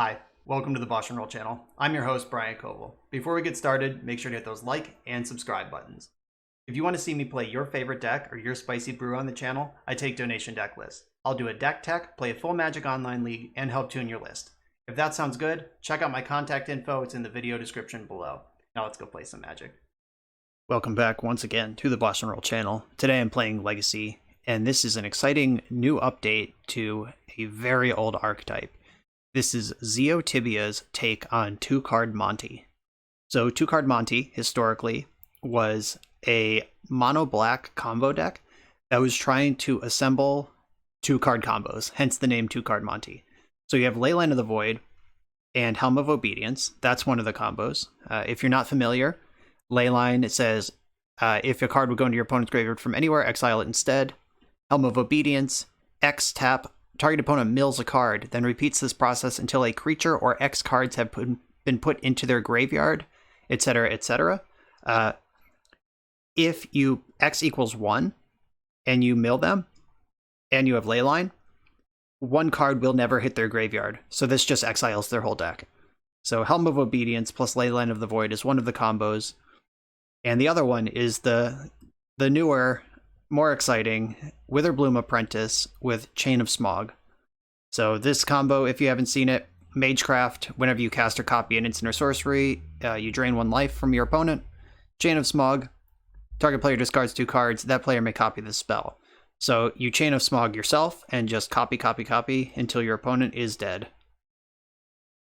Hi, welcome to the BoshNRoll channel. I'm your host, Brian Koval. Before we get started, make sure to hit those like and subscribe buttons. If you want to see me play your favorite deck or your spicy brew on the channel, I take donation deck lists. I'll do a deck tech, play a full Magic Online League, and help tune your list. If that sounds good, check out my contact info. It's in the video description below. Now let's go play some Magic. Welcome back once again to the BoshNRoll channel. Today I'm playing Legacy, and this is an exciting new update to a very old archetype. This is ZioTibbia's take on two-card Monte. So two-card Monte, historically, was a mono-black combo deck that was trying to assemble two-card combos, hence the name two-card Monte. So you have Leyline of the Void and Helm of Obedience. That's one of the combos. If you're not familiar, Leyline, it says, if a card would go into your opponent's graveyard from anywhere, exile it instead. Helm of Obedience, X tap, target opponent mills a card, then repeats this process until a creature or X cards have been put into their graveyard, etc., etc. If you X equals 1 and you mill them, and you have Leyline, one card will never hit their graveyard, so this just exiles their whole deck. So Helm of Obedience plus Leyline of the Void is one of the combos, and the other one is the newer, more exciting Witherbloom Apprentice with Chain of Smog. So this combo, if you haven't seen it, Magecraft, whenever you cast or copy an instant or sorcery, you drain one life from your opponent. Chain of Smog, target player discards 2 cards, that player may copy the spell. So you Chain of Smog yourself and just copy, copy, copy until your opponent is dead.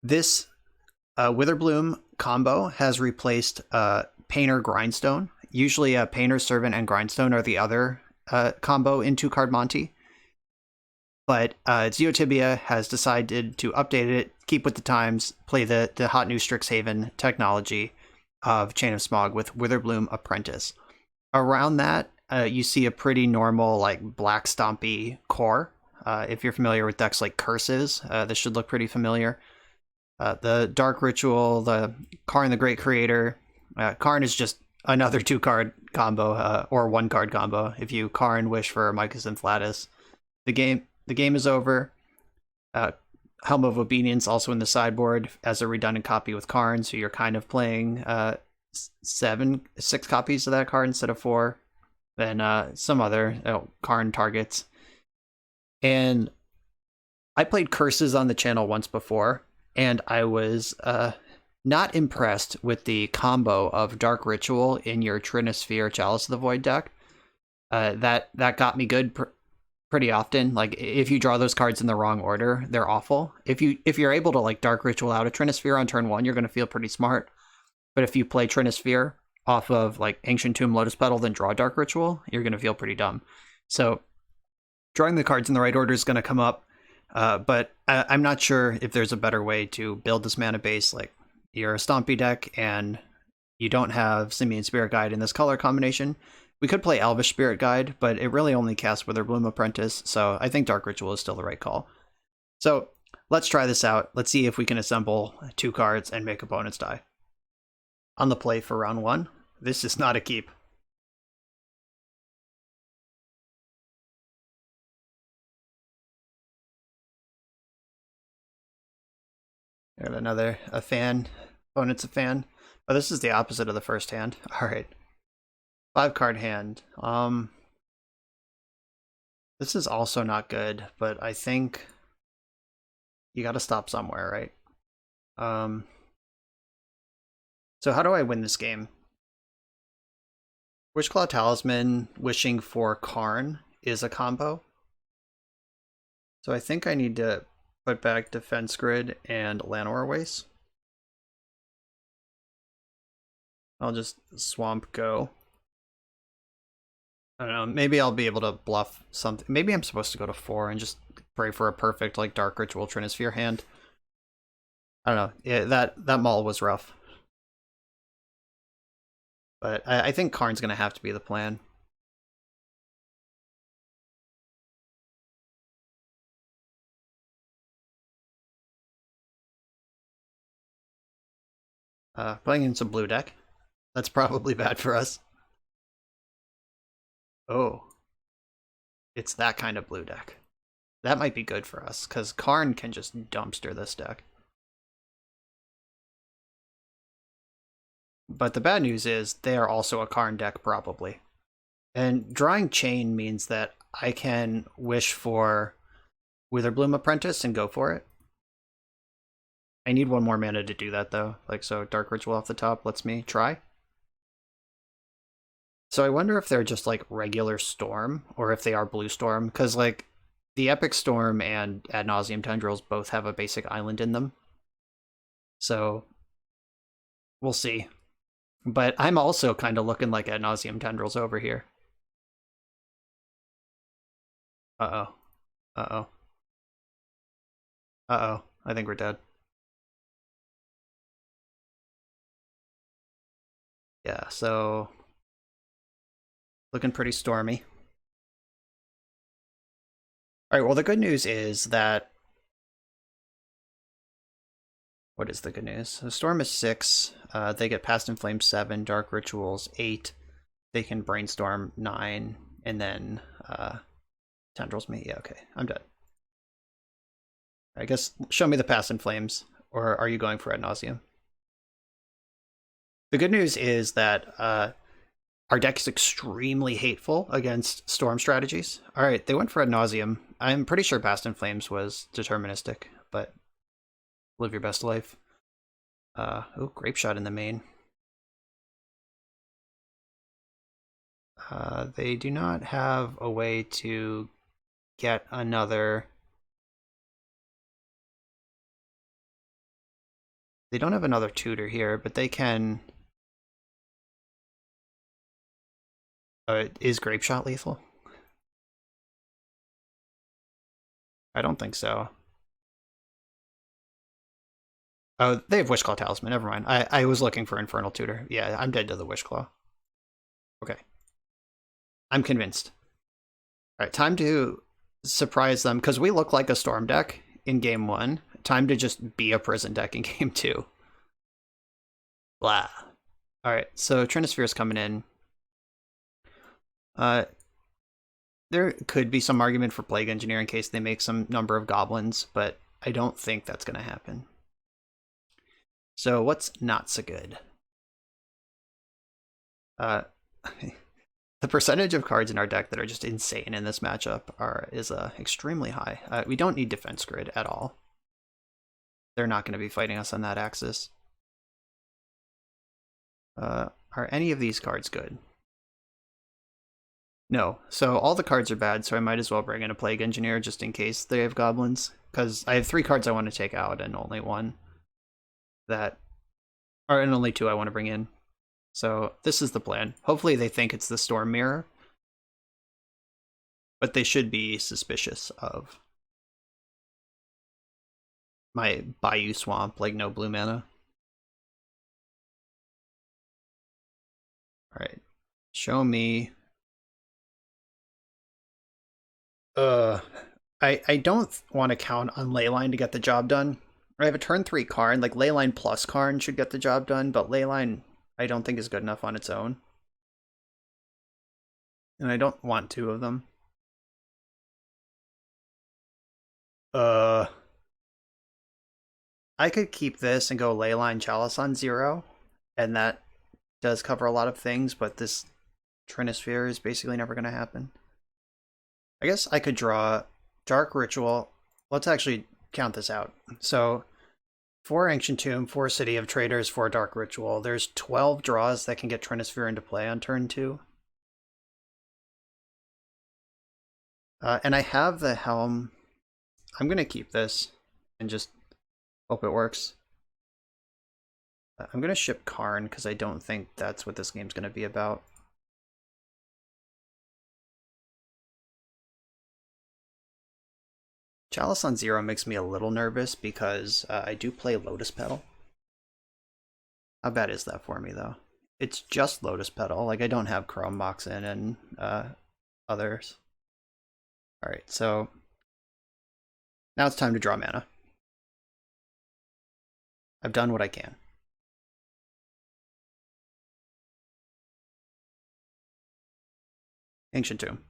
This Witherbloom combo has replaced Painter Grindstone. Usually Painter, Servant, and Grindstone are the other combo in two-card Monte. But ZioTibbia has decided to update it, keep with the times, play the hot new Strixhaven technology of Chain of Smog with Witherbloom Apprentice. Around that, you see a pretty normal, like, black stompy core. If you're familiar with decks like Curses, this should look pretty familiar. The Dark Ritual, the Karn the Great Creator. Karn is just another two-card combo, or one-card combo. If you Karn, wish for Mycos and Flatus, the game is over. Helm of Obedience also in the sideboard as a redundant copy with Karn, so you're kind of playing 6 copies of that card instead of 4. Then some other Karn targets. And I played Curses on the channel once before, and I was not impressed with the combo of Dark Ritual in your Trinisphere Chalice of the Void deck. That got me good pretty often. Like, if you draw those cards in the wrong order, they're awful. If you're able to, like, Dark Ritual out a Trinisphere on turn 1, you're going to feel pretty smart. But if you play Trinisphere off of, like, Ancient Tomb, Lotus Petal, then draw Dark Ritual, you're going to feel pretty dumb. So drawing the cards in the right order is going to come up, but I'm not sure if there's a better way to build this mana base. Like, you're a Stompy deck and you don't have Simian Spirit Guide in this color combination. We could play Elvish Spirit Guide, but it really only casts Witherbloom Apprentice, so I think Dark Ritual is still the right call. So let's try this out. Let's see if we can assemble 2 cards and make opponents die. On the play for round 1, this is not a keep. Got another a fan. Opponent's a fan. Oh, this is the opposite of the first hand. All right. 5-card hand. This is also not good, but I think you got to stop somewhere, right? So how do I win this game? Wishclaw Talisman, wishing for Karn is a combo. So I think I need to put back Defense Grid and Llanowar Waste. I'll just Swamp Go. I don't know, maybe I'll be able to bluff something. Maybe I'm supposed to go to 4 and just pray for a perfect, like, Dark Ritual Trinisphere hand. I don't know. Yeah, that maul was rough. But I think Karn's going to have to be the plan. Playing in some blue deck. That's probably bad for us. Oh. It's that kind of blue deck. That might be good for us, because Karn can just dumpster this deck. But the bad news is they are also a Karn deck, probably. And drawing Chain means that I can wish for Witherbloom Apprentice and go for it. I need one more mana to do that, though. Like, so Dark Ritual off the top lets me try. So I wonder if they're just, like, regular Storm, or if they are Blue Storm, because, like, the Epic Storm and Ad Nauseam Tendrils both have a basic island in them. So, we'll see. But I'm also kind of looking like Ad Nauseam Tendrils over here. Uh-oh. Uh-oh. Uh-oh. I think we're dead. Yeah, so... looking pretty stormy. Alright, well the good news is that... what is the good news? The Storm is 6, they get Past in Flame 7, Dark Rituals 8, they can Brainstorm 9, and then Tendrils me. Yeah, okay, I'm dead. I guess show me the Past in Flames, or are you going for Ad Nauseam? The good news is that our deck is extremely hateful against Storm strategies. Alright, they went for Ad Nauseam. I'm pretty sure Past in Flames was deterministic, but live your best life. Oh, Grape Shot in the main. They do not have a way to get another... they don't have another tutor here, but they can... is Grape Shot lethal? I don't think so. Oh, they have Wishclaw Talisman. Never mind. I was looking for Infernal Tutor. Yeah, I'm dead to the Wishclaw. Okay. I'm convinced. Alright, time to surprise them, because we look like a Storm deck in Game 1. Time to just be a Prison deck in Game 2. Blah. Alright, so Trinisphere's coming in. There could be some argument for Plague Engineer in case they make some number of goblins, but I don't think that's going to happen. So what's not so good? The percentage of cards in our deck that are just insane in this matchup is extremely high. We don't need Defense Grid at all. They're not going to be fighting us on that axis. Are any of these cards good? No. So all the cards are bad, so I might as well bring in a Plague Engineer just in case they have goblins. Because I have 3 cards I want to take out and only 1 that... and only 2 I want to bring in. So this is the plan. Hopefully they think it's the Storm Mirror. But they should be suspicious of my Bayou Swamp, like no blue mana. Alright. Show me... I don't want to count on Leyline to get the job done. I have a turn 3 Karn, like Leyline plus Karn should get the job done, but Leyline I don't think is good enough on its own. And I don't want 2 of them. I could keep this and go Leyline Chalice on 0, and that does cover a lot of things, but this Trinisphere is basically never going to happen. I guess I could draw Dark Ritual. Let's actually count this out. So 4 Ancient Tomb, 4 City of Traders, 4 Dark Ritual. There's 12 draws that can get Trinisphere into play on turn 2. And I have the Helm. I'm going to keep this and just hope it works. I'm going to ship Karn because I don't think that's what this game's going to be about. Chalice on 0 makes me a little nervous because I do play Lotus Petal. How bad is that for me, though? It's just Lotus Petal. Like, I don't have Chrome Moxen and others. Alright, so now it's time to draw mana. I've done what I can. Ancient Tomb.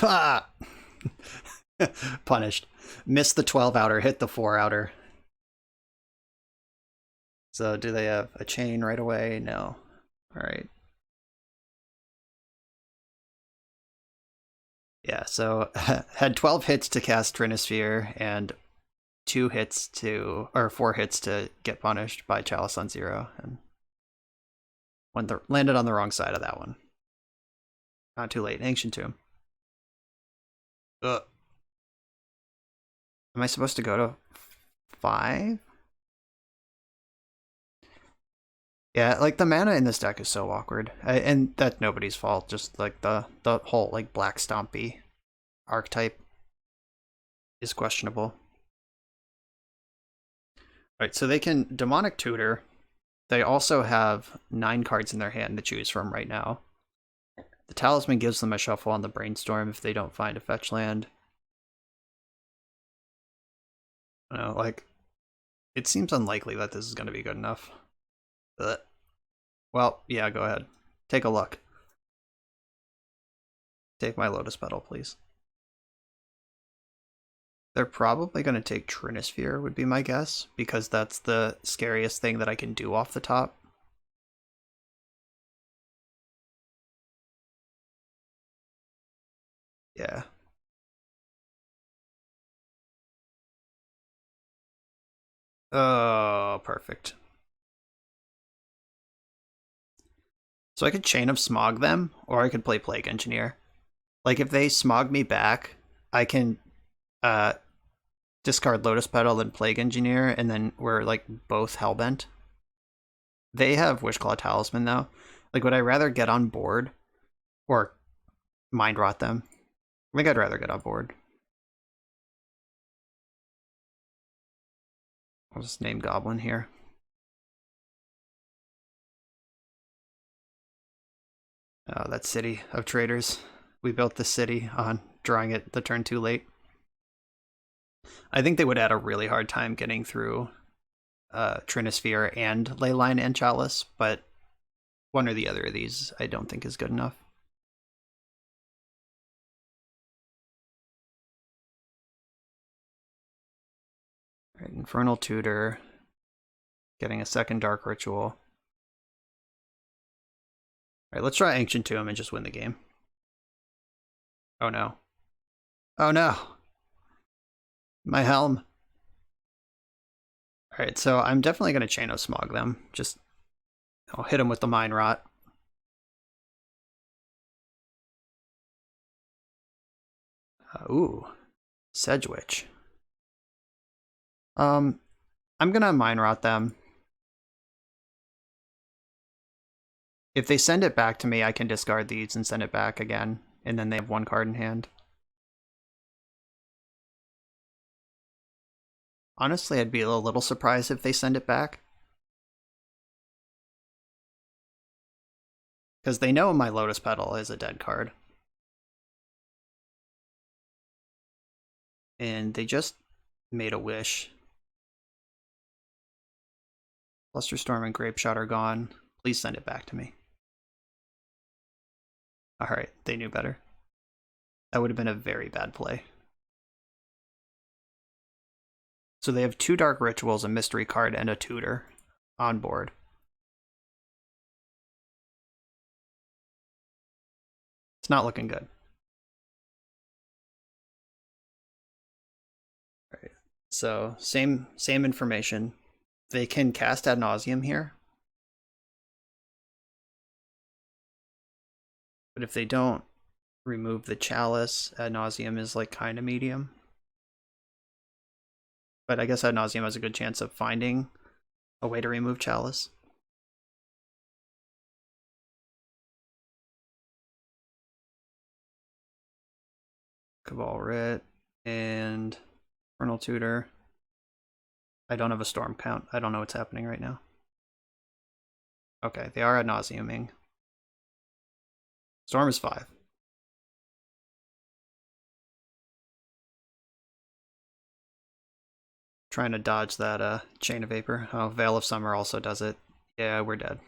Ah! Punished. Missed the 12 outer, hit the 4 outer. So do they have a chain right away? No. Alright. Yeah, so had 12 hits to cast Trinisphere and 4 hits to get punished by Chalice on 0, and landed on the wrong side of that one. Not too late. Ancient Tomb. Ugh. Am I supposed to go to 5? Yeah, like the mana in this deck is so awkward, and that's nobody's fault. Just like the whole like black stompy archetype is questionable. Alright, so they can Demonic Tutor. They also have 9 cards in their hand to choose from right now. The Talisman gives them a shuffle on the Brainstorm if they don't find a fetch land. I don't know, like, it seems unlikely that this is going to be good enough. But, well, yeah, go ahead. Take a look. Take my Lotus Petal, please. They're probably going to take Trinisphere, would be my guess, because that's the scariest thing that I can do off the top. Yeah. Oh, perfect. So I could Chain of Smog them, or I could play Plague Engineer. Like, if they Smog me back, I can discard Lotus Petal and Plague Engineer, and then we're, like, both Hellbent. They have Wishclaw Talisman, though. Like, would I rather get on board or Mind Rot them? I think I'd rather get on board. I'll just name Goblin here. Oh, that city of traitors. We built the city on drawing it the turn too late. I think they would have a really hard time getting through Trinisphere and Leyline and Chalice, but one or the other of these I don't think is good enough. All right, Infernal Tutor, getting a second Dark Ritual. All right, let's try Ancient Tomb and just win the game. Oh no. Oh no! My helm. Alright, so I'm definitely going to Chain of Smog them. Just, I'll hit them with the Mind Rot. Ooh, Sedgewitch. I'm gonna Mind Rot them. If they send it back to me, I can discard these and send it back again, and then they have 1 card in hand. Honestly, I'd be a little surprised if they send it back. Because they know my Lotus Petal is a dead card. And they just made a wish. Flusterstorm and Grapeshot are gone. Please send it back to me. Alright, they knew better. That would have been a very bad play. So they have 2 Dark Rituals, a Mystery card, and a Tutor on board. It's not looking good. Alright, so same information. They can cast Ad Nauseam here. But if they don't remove the Chalice, Ad Nauseam is like kind of medium. But I guess Ad Nauseam has a good chance of finding a way to remove Chalice. Cabal Writ and Infernal Tutor. I don't have a Storm count. I don't know what's happening right now. Okay, they are Ad Nauseaming. Storm is 5. Trying to dodge that Chain of Vapor. Oh, Veil of Summer also does it. Yeah, we're dead.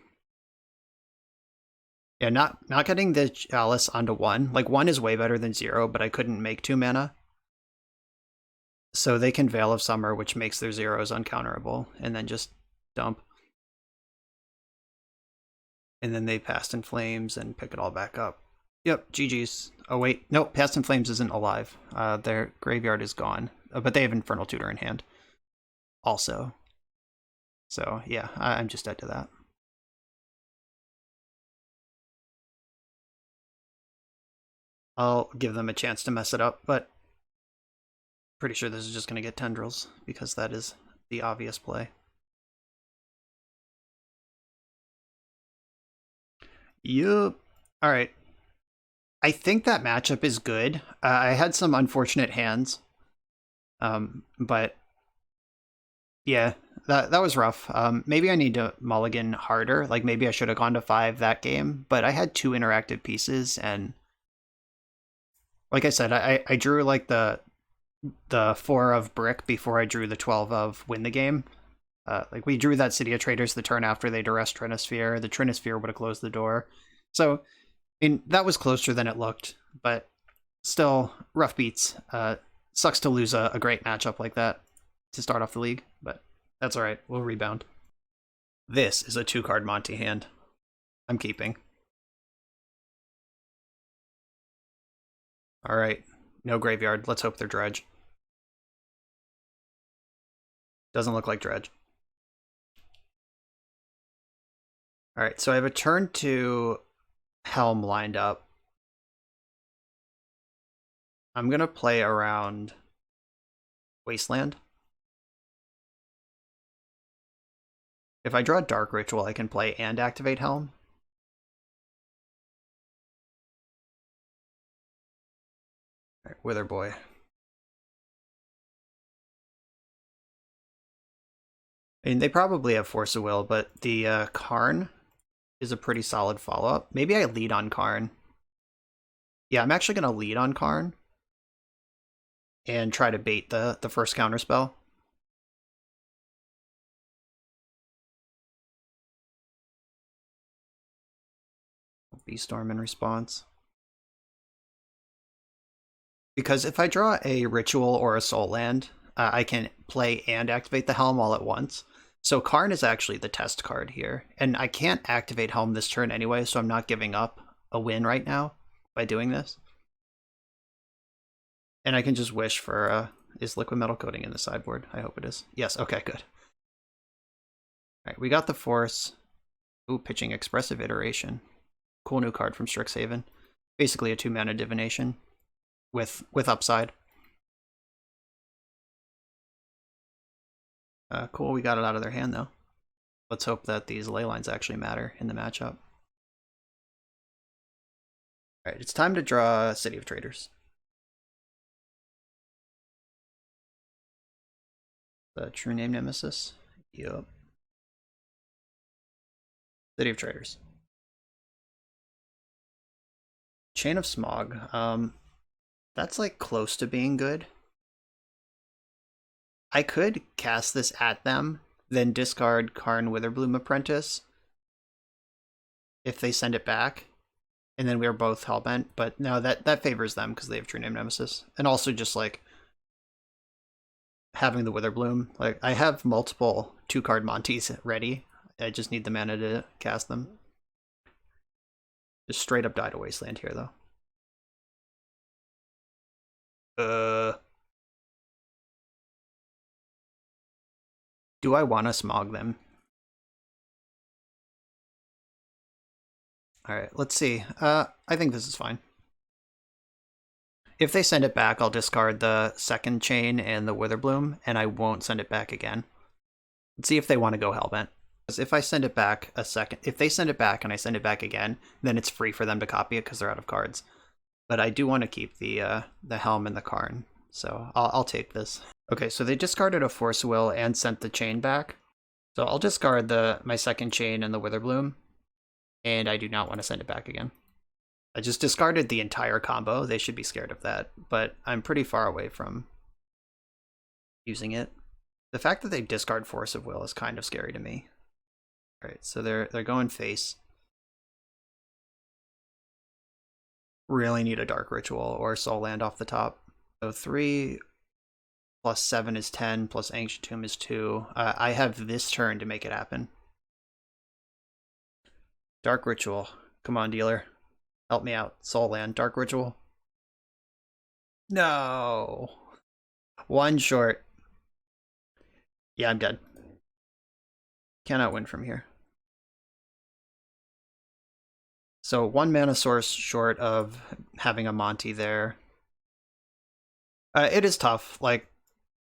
Yeah, not getting the Chalice onto 1. Like, 1 is way better than 0, but I couldn't make 2 mana. So they can Veil of Summer, which makes their 0s uncounterable, and then just dump. And then they Past in Flames and pick it all back up. Yep, GG's. Oh wait, nope, Past in Flames isn't alive. Their graveyard is gone, but they have Infernal Tutor in hand also. So yeah, I'm just dead to that. I'll give them a chance to mess it up, but pretty sure this is just going to get Tendrils, because that is the obvious play. Yup. Alright. I think that matchup is good. I had some unfortunate hands. But yeah, that was rough. Maybe I need to mulligan harder. Like maybe I should have gone to 5 that game, but I had 2 interactive pieces, and like I said, I drew like the 4 of Brick before I drew the 12 of Win the Game. Like we drew that City of Traders the turn after they duressed Trinisphere. The Trinisphere would have closed the door. So, I mean, that was closer than it looked, but still rough beats. Sucks to lose a great matchup like that to start off the league, but that's all right. We'll rebound. This is a 2-card Monte hand. I'm keeping. All right, no graveyard. Let's hope they're Dredge. Doesn't look like Dredge. All right, so I have a turn 2 Helm lined up. I'm going to play around Wasteland. If I draw Dark Ritual, I can play and activate Helm. All right, Wither Boy. I mean, they probably have Force of Will, but the Karn is a pretty solid follow-up. Maybe I lead on Karn. Yeah, I'm actually going to lead on Karn and try to bait the first counterspell. Beastorm in response. Because if I draw a Ritual or a Soul Land, I can play and activate the Helm all at once. So Karn is actually the test card here. And I can't activate Helm this turn anyway, so I'm not giving up a win right now by doing this. And I can just wish for, is Liquid Metal Coating in the sideboard? I hope it is. Yes, okay, good. Alright, we got the Force. Ooh, pitching Expressive Iteration. Cool new card from Strixhaven. Basically a 2-mana divination with upside. Cool, we got it out of their hand though. Let's hope that these ley lines actually matter in the matchup. Alright, it's time to draw City of Traders. The True Name Nemesis. Yup. City of Traders. Chain of Smog. That's like close to being good. I could cast this at them, then discard Karn Witherbloom Apprentice if they send it back, and then we're both Hellbent, but no, that favors them because they have True Name Nemesis. And also just like having the Witherbloom. Like I have multiple 2-card Montes ready. I just need the mana to cast them. Just straight up die to Wasteland here though. Do I want to Smog them? Alright, let's see. I think this is fine. If they send it back, I'll discard the second chain and the Witherbloom, and I won't send it back again. Let's see if they want to go Hellbent. Because if I send it back if they send it back and I send it back again, then it's free for them to copy it because they're out of cards. But I do want to keep the Helm and the Karn, so I'll take this. Okay, so they discarded a Force of Will and sent the chain back. So I'll discard my second chain and the Witherbloom, and I do not want to send it back again. I just discarded the entire combo. They should be scared of that, but I'm pretty far away from using it. The fact that they discard Force of Will is kind of scary to me. All right, so they're going face. Really need a Dark Ritual or Soul Land off the top. So 3 plus 7 is 10, plus Ancient Tomb is 2. I have this turn to make it happen. Dark Ritual. Come on, dealer. Help me out. Soul Land. Dark Ritual. No. One short. Yeah, I'm dead. Cannot win from here. So 1 mana source short of having a Monte there. It is tough. Like,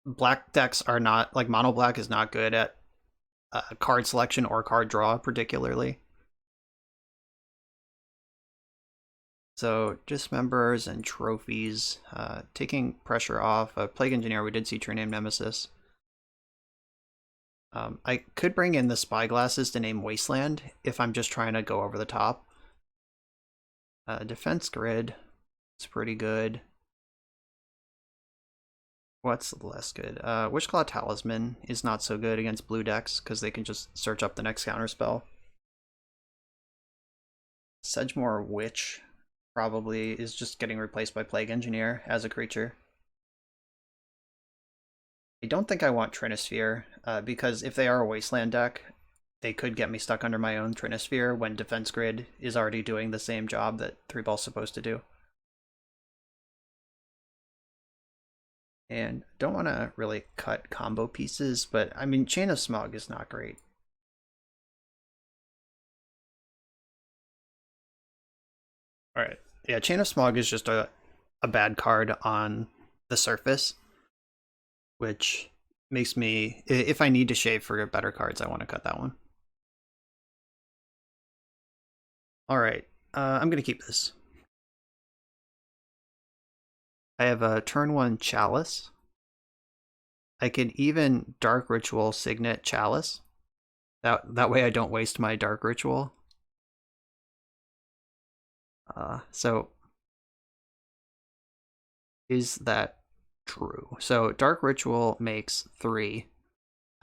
black decks are not, like, mono black is not good at card selection or card draw, particularly. So, dismembers and trophies, taking pressure off. Plague Engineer, we did see True Name Nemesis. I could bring in the Spyglasses to name Wasteland if I'm just trying to go over the top. Defense Grid is pretty good. What's less good? Witchclaw Talisman is not so good against blue decks because they can just search up the next counterspell. Sedgemoor Witch probably is just getting replaced by Plague Engineer as a creature. I don't think I want Trinisphere, because if they are a Wasteland deck, they could get me stuck under my own Trinisphere when Defense Grid is already doing the same job that 3-ball's supposed to do. And don't want to really cut combo pieces, but I mean, Chain of Smog is not great. Alright, yeah, Chain of Smog is just a bad card on the surface, which makes me, if I need to shave for better cards, I want to cut that one. Alright, I'm going to keep this. I have a turn 1 Chalice. I could even Dark Ritual Signet Chalice. That way I don't waste my Dark Ritual. So is that true? So Dark Ritual makes 3.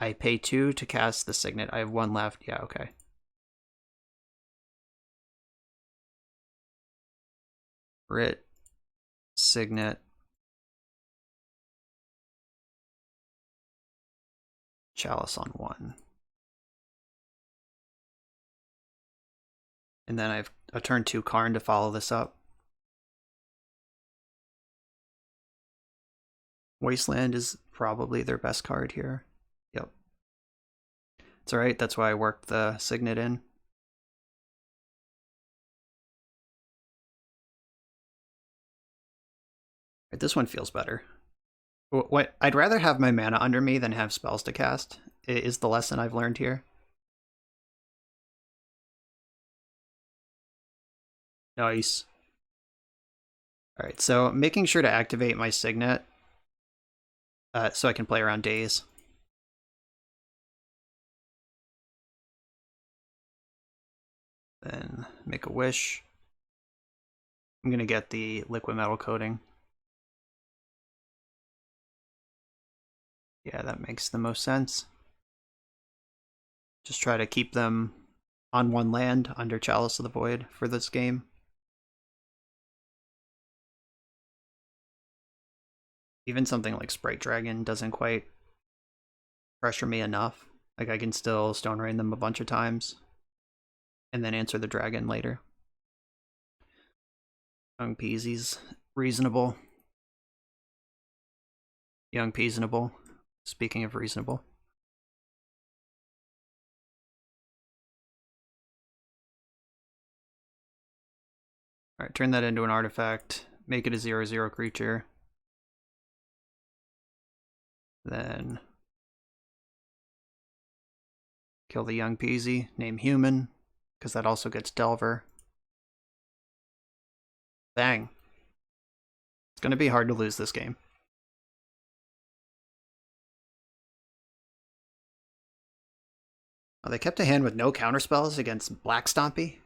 I pay 2 to cast the Signet. I have 1 left. Yeah, okay. Rit, Signet, Chalice on 1. And then I have a turn 2 Karn to follow this up. Wasteland is probably their best card here. Yep. It's alright, that's why I worked the Signet in. Right, this one feels better. What I'd rather have my mana under me than have spells to cast is the lesson I've learned here. Nice. Alright, so making sure to activate my Signet so I can play around days. Then make a wish. I'm going to get the liquid metal coating. Yeah, that makes the most sense. Just try to keep them on 1 land under Chalice of the Void for this game. Even something like Sprite Dragon doesn't quite pressure me enough. Like, I can still Stone Rain them a bunch of times and then answer the dragon later. Young Peasy's reasonable. Young Peasonable. Speaking of reasonable. Alright, turn that into an artifact. Make it a 0/0 creature. Then kill the Young Peasy, name Human, because that also gets Delver. Bang. It's going to be hard to lose this game. Oh, they kept a hand with no counterspells against Black Stompy?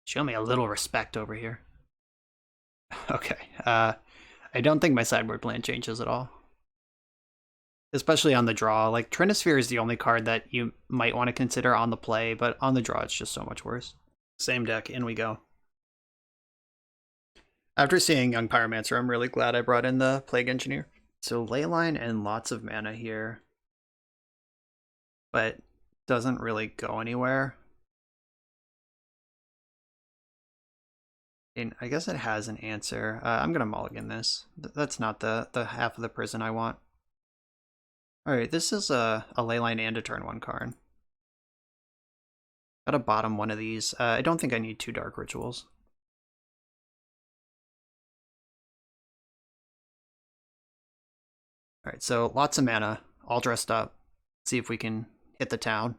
Show me a little respect over here. Okay, I don't think my sideboard plan changes at all. Especially on the draw. Like, Trinisphere is the only card that you might want to consider on the play, but on the draw it's just so much worse. Same deck, in we go. After seeing Young Pyromancer, I'm really glad I brought in the Plague Engineer. So Leyline and lots of mana here, but doesn't really go anywhere. And I guess it has an answer. I'm gonna mulligan this. That's not the half of the prison I want. Alright, this is a leyline and a turn 1 card. Gotta bottom one of these. I don't think I need 2 dark rituals. Alright, so lots of mana, all dressed up. See if we can hit the town.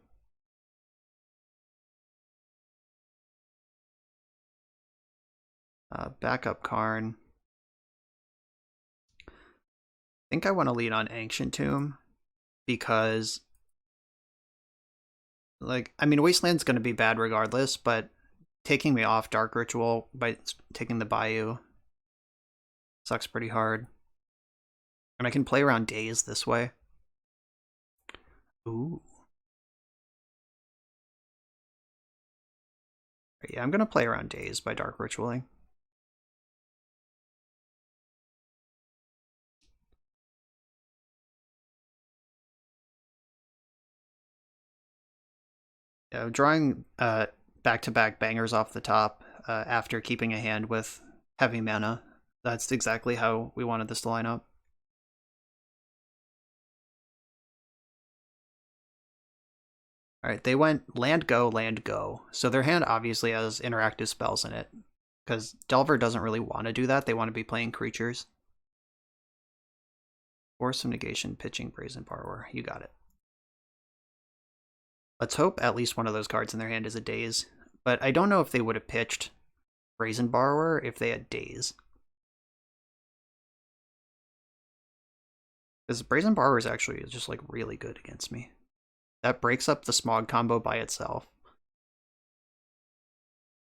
Backup Karn. I think I want to lead on Ancient Tomb because, like, I mean, Wasteland's going to be bad regardless, but taking me off Dark Ritual by taking the Bayou sucks pretty hard. And I can play around Daze this way. Ooh. Yeah, I'm going to play around Daze by Dark Ritualing. Yeah, drawing back-to-back bangers off the top after keeping a hand with heavy mana. That's exactly how we wanted this to line up. Alright, they went land, go. So their hand obviously has interactive spells in it. Because Delver doesn't really want to do that. They want to be playing creatures. Force of Negation, pitching Brazen Borrower. You got it. Let's hope at least one of those cards in their hand is a Daze. But I don't know if they would have pitched Brazen Borrower if they had Daze. Because Brazen Borrower is actually just like really good against me. That breaks up the Smog combo by itself.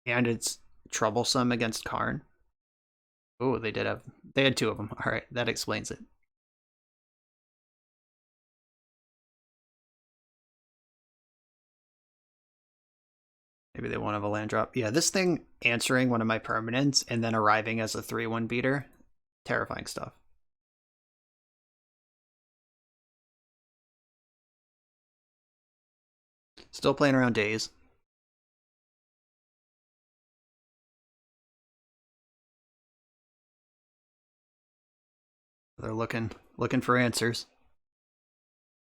And it's troublesome against Karn. Oh, they had 2 of them. Alright, that explains it. Maybe they won't have a land drop. Yeah, this thing answering one of my permanents and then arriving as a 3-1 beater. Terrifying stuff. Still playing around Daze. They're looking for answers.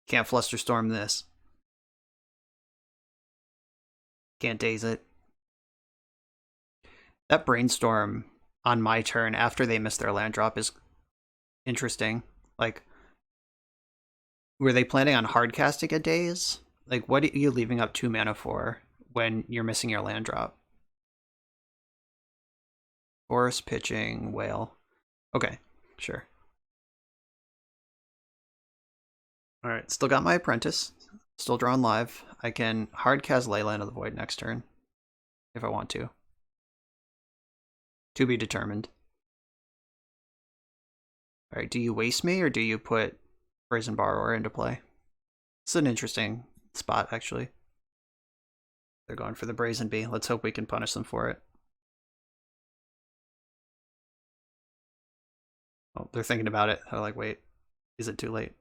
Can't Flusterstorm this. Can't Daze it. That Brainstorm on my turn after they miss their land drop is interesting. Like, were they planning on hard casting a Daze? Like, what are you leaving up 2 mana for when you're missing your land drop? Force, pitching, whale. Okay, sure. Alright, still got my Apprentice. Still drawing live. I can hard cast Leyline of the Void next turn. If I want to. To be determined. Alright, do you waste me or do you put Brazen Borrower into play? It's an interesting spot, actually. They're going for the Brazen Bee. Let's hope we can punish them for it. Oh, they're thinking about it. They're like, wait, is it too late?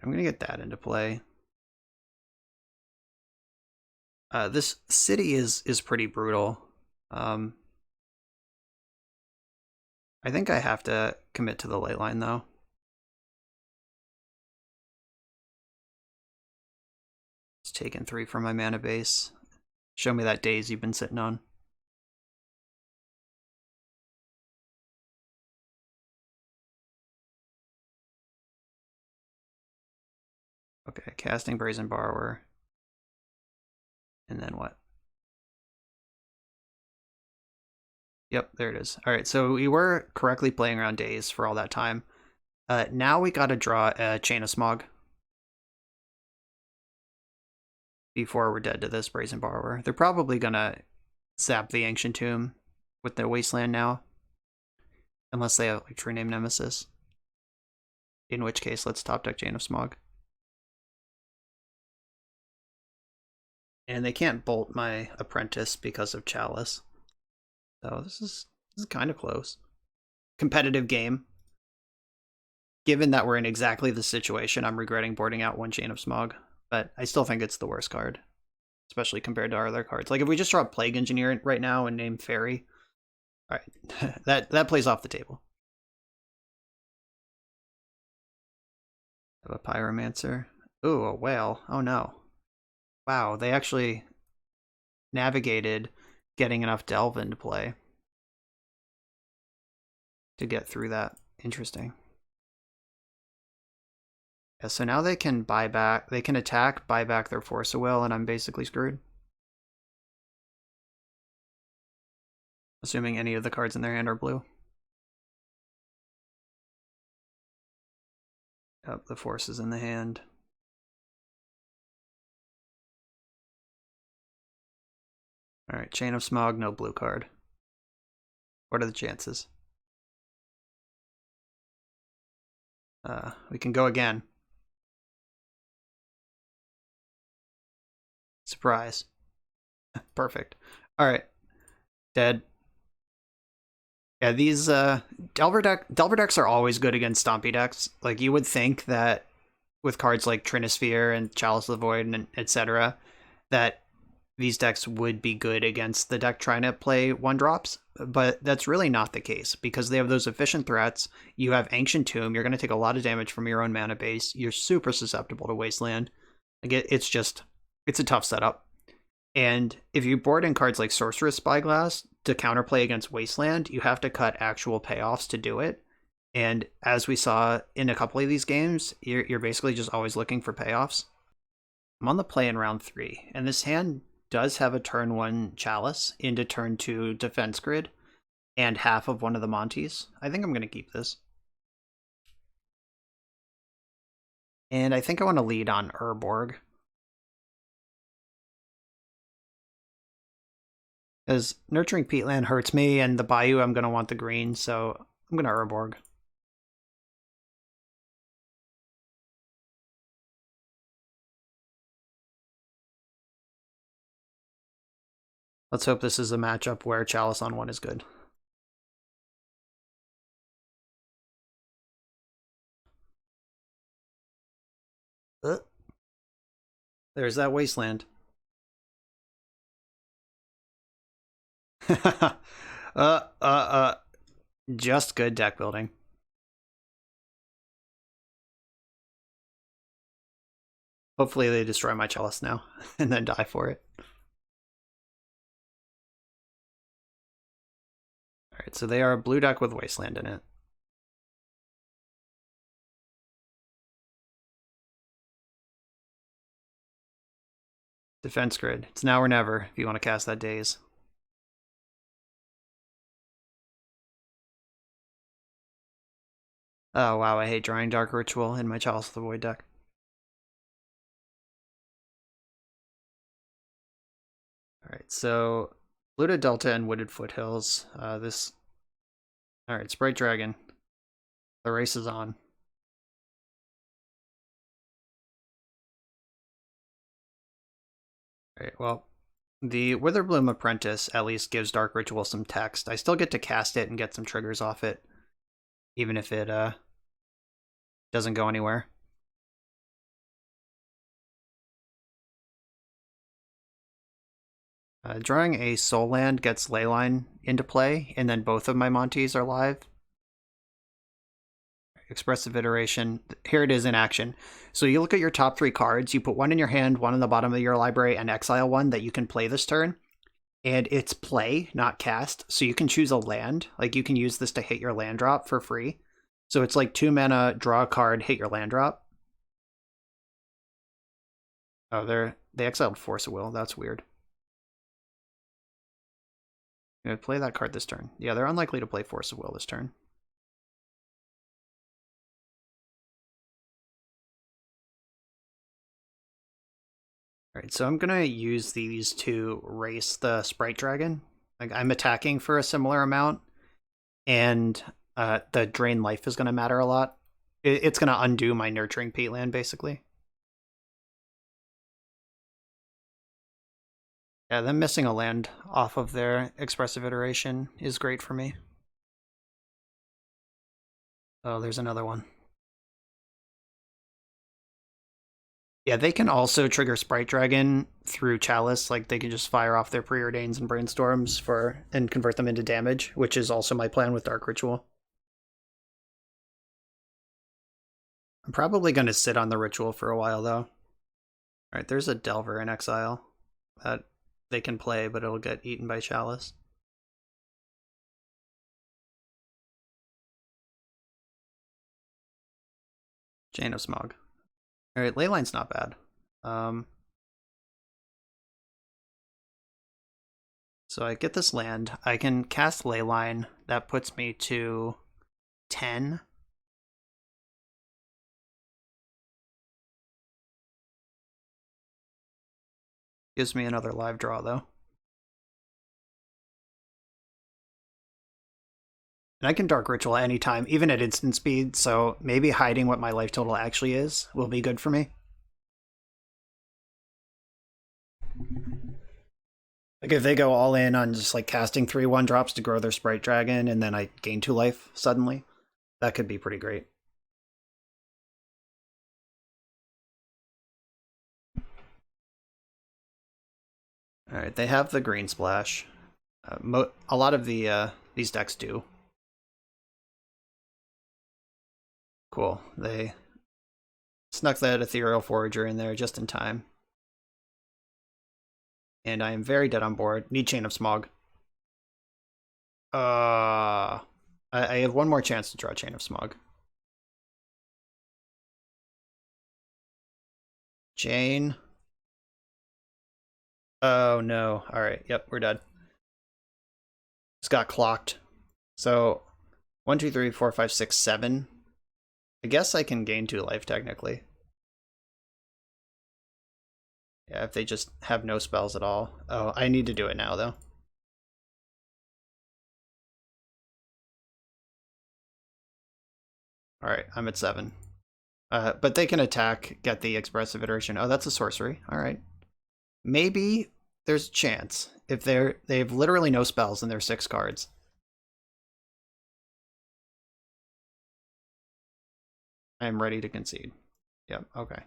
I'm going to get that into play. This city is pretty brutal. I think I have to commit to the Leyline, though. It's taking 3 from my mana base. Show me that Daze you've been sitting on. Okay, casting Brazen Borrower. And then what? Yep, there it is. Alright, so we were correctly playing around Daze for all that time. Now we gotta draw a Chain of Smog. Before we're dead to this Brazen Borrower. They're probably gonna zap the Ancient Tomb with their Wasteland now. Unless they have like True Name Nemesis. In which case, let's top deck Chain of Smog. And they can't bolt my Apprentice because of Chalice. So this is kind of close. Competitive game. Given that we're in exactly the situation, I'm regretting boarding out 1 Chain of Smog. but I still think it's the worst card, especially compared to our other cards. Like if we just draw Plague Engineer right now and name Fairy, all right, that plays off the table. Have a Pyromancer. Ooh, a whale. Oh no. Wow, they actually navigated getting enough Delve into play to get through that. Interesting. Yeah, so now they can buy back, they can attack, buy back their Force of Will, and I'm basically screwed. Assuming any of the cards in their hand are blue. Yep, the Force is in the hand. Alright, Chain of Smog, no blue card. What are the chances? We can go again. Surprise. Perfect. Alright. Dead. Yeah, these Delver decks are always good against Stompy decks. Like, you would think that with cards like Trinisphere and Chalice of the Void and etc., that these decks would be good against the deck trying to play 1-drops, but that's really not the case because they have those efficient threats. You have Ancient Tomb, you're going to take a lot of damage from your own mana base. You're super susceptible to Wasteland. Like it's a tough setup. And if you board in cards like Sorcerous Spyglass to counterplay against Wasteland, you have to cut actual payoffs to do it. And as we saw in a couple of these games, you're basically just always looking for payoffs. I'm on the play in round 3, and this hand does have a turn 1 Chalice into turn 2 Defense Grid and half of one of the Montes. I think I'm going to keep this. And I think I want to lead on Urborg. Because Nurturing Peatland hurts me, and the Bayou I'm going to want the green, so I'm going to Urborg. Let's hope this is a matchup where Chalice on 1 is good. There's that Wasteland. Just good deck building. Hopefully they destroy my Chalice now and then die for it. Alright, so they are a blue deck with Wasteland in it. Defense Grid. It's now or never if you want to cast that Daze. Oh wow, I hate drawing Dark Ritual in my Chalice of the Void deck. Alright, so Luda Delta and Wooded Foothills. Alright, Sprite Dragon. The race is on. Alright, well, the Witherbloom Apprentice at least gives Dark Ritual some text. I still get to cast it and get some triggers off it, even if it doesn't go anywhere. Drawing a Soul Land gets Leyline into play, and then both of my Montes are live. Expressive Iteration. Here it is in action. So you look at your top 3 cards, you put one in your hand, one in the bottom of your library, and exile one that you can play this turn. And it's play, not cast. So you can choose a land. Like you can use this to hit your land drop for free. So it's like 2 mana, draw a card, hit your land drop. Oh, they exiled Force of Will. That's weird. I'm gonna play that card this turn. Yeah, they're unlikely to play Force of Will this turn. Alright, so I'm gonna use these to race the Sprite Dragon. Like I'm attacking for a similar amount, and the drain life is gonna matter a lot. It's gonna undo my Nurturing Peatland, basically. Yeah, them missing a land off of their Expressive Iteration is great for me. Oh, there's another one. Yeah, they can also trigger Sprite Dragon through Chalice. Like they can just fire off their Preordains and Brainstorms and convert them into damage, which is also my plan with Dark Ritual. I'm probably going to sit on the Ritual for a while, though. Alright, there's a Delver in exile that they can play, but it'll get eaten by Chalice. Chain of Smog. Alright, Leyline's not bad. So I get this land. I can cast Leyline. That puts me to 10. Gives me another live draw, though. And I can Dark Ritual anytime, even at instant speed, so maybe hiding what my life total actually is will be good for me. Like if they go all in on just like casting 3/1 drops to grow their Sprite Dragon and then I gain 2 life suddenly, that could be pretty great. Alright, they have the green splash. A lot of these decks do. Cool. They snuck that Ethereal Forager in there just in time. And I am very dead on board. Need Chain of Smog. I have one more chance to draw Chain of Smog. Chain. Oh no. Alright, yep, we're dead. Just got clocked. So 1, 2, 3, 4, 5, 6, 7. I guess I can gain 2 life technically. Yeah, if they just have no spells at all. Oh, I need to do it now though. Alright, I'm at 7. But they can attack, get the expressive iteration. Oh, that's a sorcery. Alright. Maybe there's a chance if they have literally no spells and they're 6 cards. I am ready to concede. Yep, okay.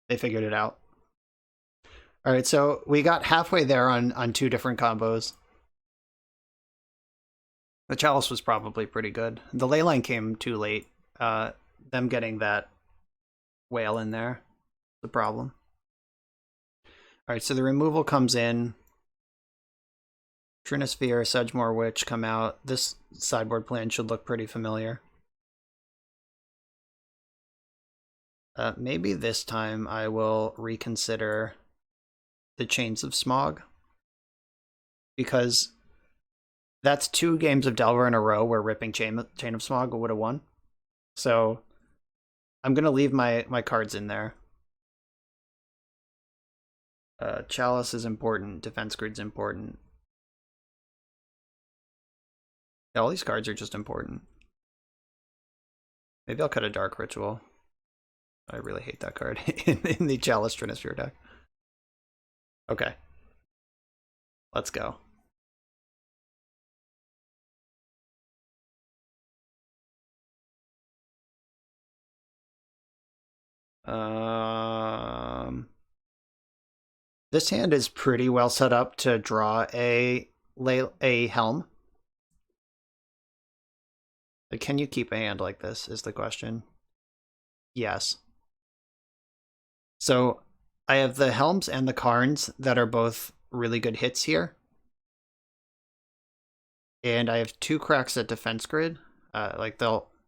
They figured it out. Alright, so we got halfway there on 2 different combos. The Chalice was probably pretty good. The Leyline came too late. Them getting that whale in there, the problem. Alright, so the removal comes in. Trinisphere, Sedgemoor Witch come out. This sideboard plan should look pretty familiar. Maybe this time I will reconsider the Chains of Smog. Because that's 2 games of Delver in a row where ripping Chain of Smog would have won. So I'm going to leave my cards in there. Chalice is important. Defense Grid's important. Yeah, all these cards are just important. Maybe I'll cut a Dark Ritual. I really hate that card in the Chalice Trinisphere deck. Okay. Let's go. This hand is pretty well set up to draw a Helm. Can you keep a hand like this is the question. Yes. So I have the Helms and the Karns that are both really good hits here. And I have 2 cracks at Defense Grid. Like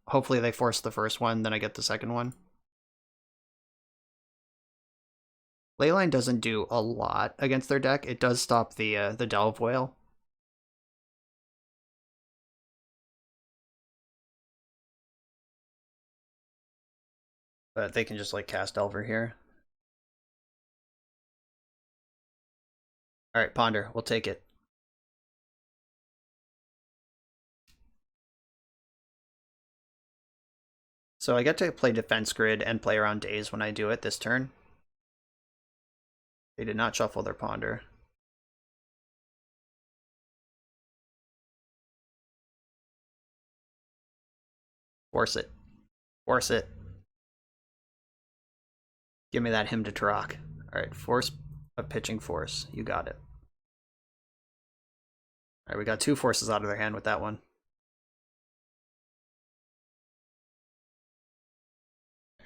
hopefully they force the first one, then I get the second one. Leyline doesn't do a lot against their deck. It does stop the Delve Whale. But they can just like cast Delver here. Alright, Ponder, we'll take it. So I get to play Defense Grid and play around Daze when I do it this turn. They did not shuffle their Ponder. Force it. Force it. Give me that hymn to Turok. Alright, force a pitching force. You got it. Alright, we got 2 forces out of their hand with that one.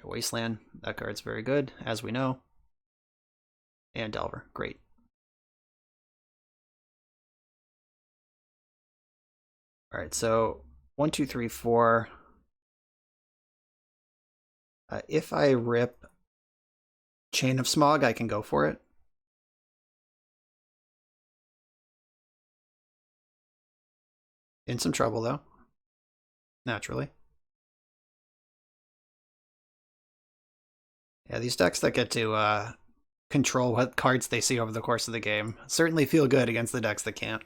Wasteland, that card's very good, as we know. And Delver, great. Alright, so 1, 2, 3, 4. If I rip Chain of Smog, I can go for it. In some trouble, though. Naturally. Yeah, these decks that get to control what cards they see over the course of the game certainly feel good against the decks that can't.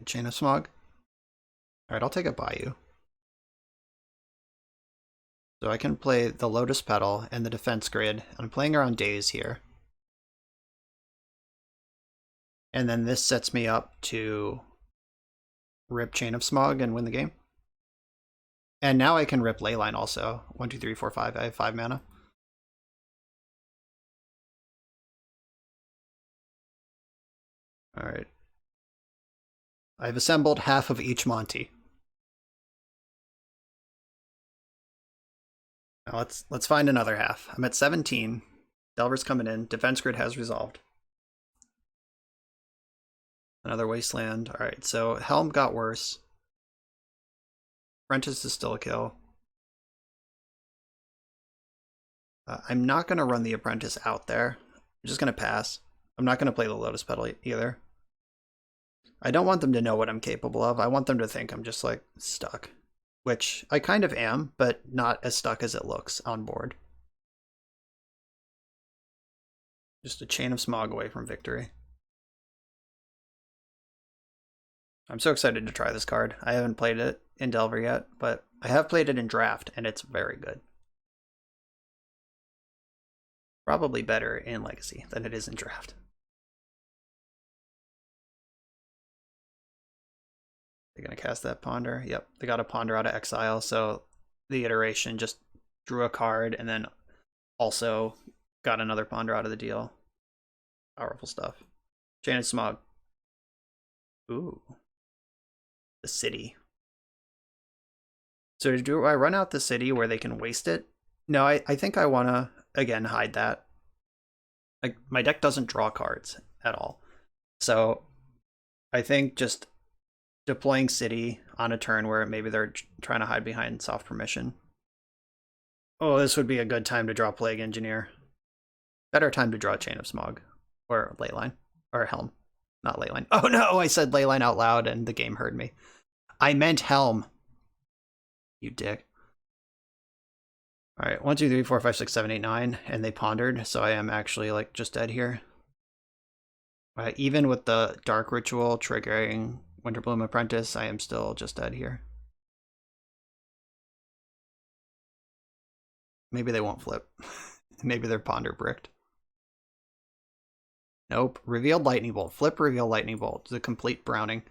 Chain of Smog. Alright, I'll take a Bayou. So I can play the Lotus Petal and the Defense Grid. I'm playing around Daze here. And then this sets me up to rip Chain of Smog and win the game. And now I can rip Leyline also. 1, 2, 3, 4, 5. I have 5 mana. Alright. I've assembled half of each Monte. Now let's find another half. I'm at 17. Delver's coming in. Defense Grid has resolved. Another Wasteland. Alright, so Helm got worse. Apprentice is still a kill. I'm not going to run the Apprentice out there. I'm just going to pass. I'm not going to play the Lotus Petal either. I don't want them to know what I'm capable of. I want them to think I'm just like stuck. Which I kind of am, but not as stuck as it looks on board. Just a Chain of Smog away from victory. I'm so excited to try this card. I haven't played it in Delver yet, but I have played it in Draft, and it's very good. Probably better in Legacy than it is in Draft. They're going to cast that Ponder. Yep, they got a Ponder out of exile, so the iteration just drew a card and then also got another Ponder out of the deal. Powerful stuff. Chain of Smog. Ooh. The city. So do I run out the city where they can waste it? No, I think I want to, again, hide that. Like, my deck doesn't draw cards at all. So I think just deploying city on a turn where maybe they're trying to hide behind soft permission. Oh, this would be a good time to draw Plague Engineer. Better time to draw Chain of Smog. Or Leyline. Or Helm. Not Leyline. Oh no, I said Leyline out loud and the game heard me. I meant Helm. You dick. Alright, 1, 2, 3, 4, 5, 6, 7, 8, 9. And they pondered, so I am actually like just dead here. Even with the Dark Ritual triggering Witherbloom Apprentice, I am still just dead here. Maybe they won't flip. Maybe they're Ponder bricked. Nope. Revealed Lightning Bolt. Flip Reveal Lightning Bolt. The complete browning.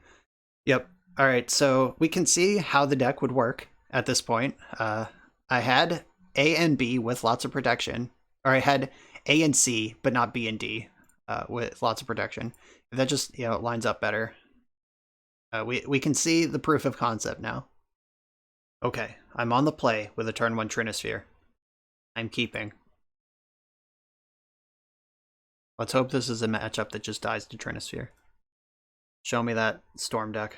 Yep. Alright, so we can see how the deck would work at this point. I had A and B with lots of protection. Or I had A and C, but not B and D with lots of protection. That just, lines up better. We can see the proof of concept now. Okay, I'm on the play with a turn 1 Trinisphere. I'm keeping. Let's hope this is a matchup that just dies to Trinisphere. Show me that Storm deck.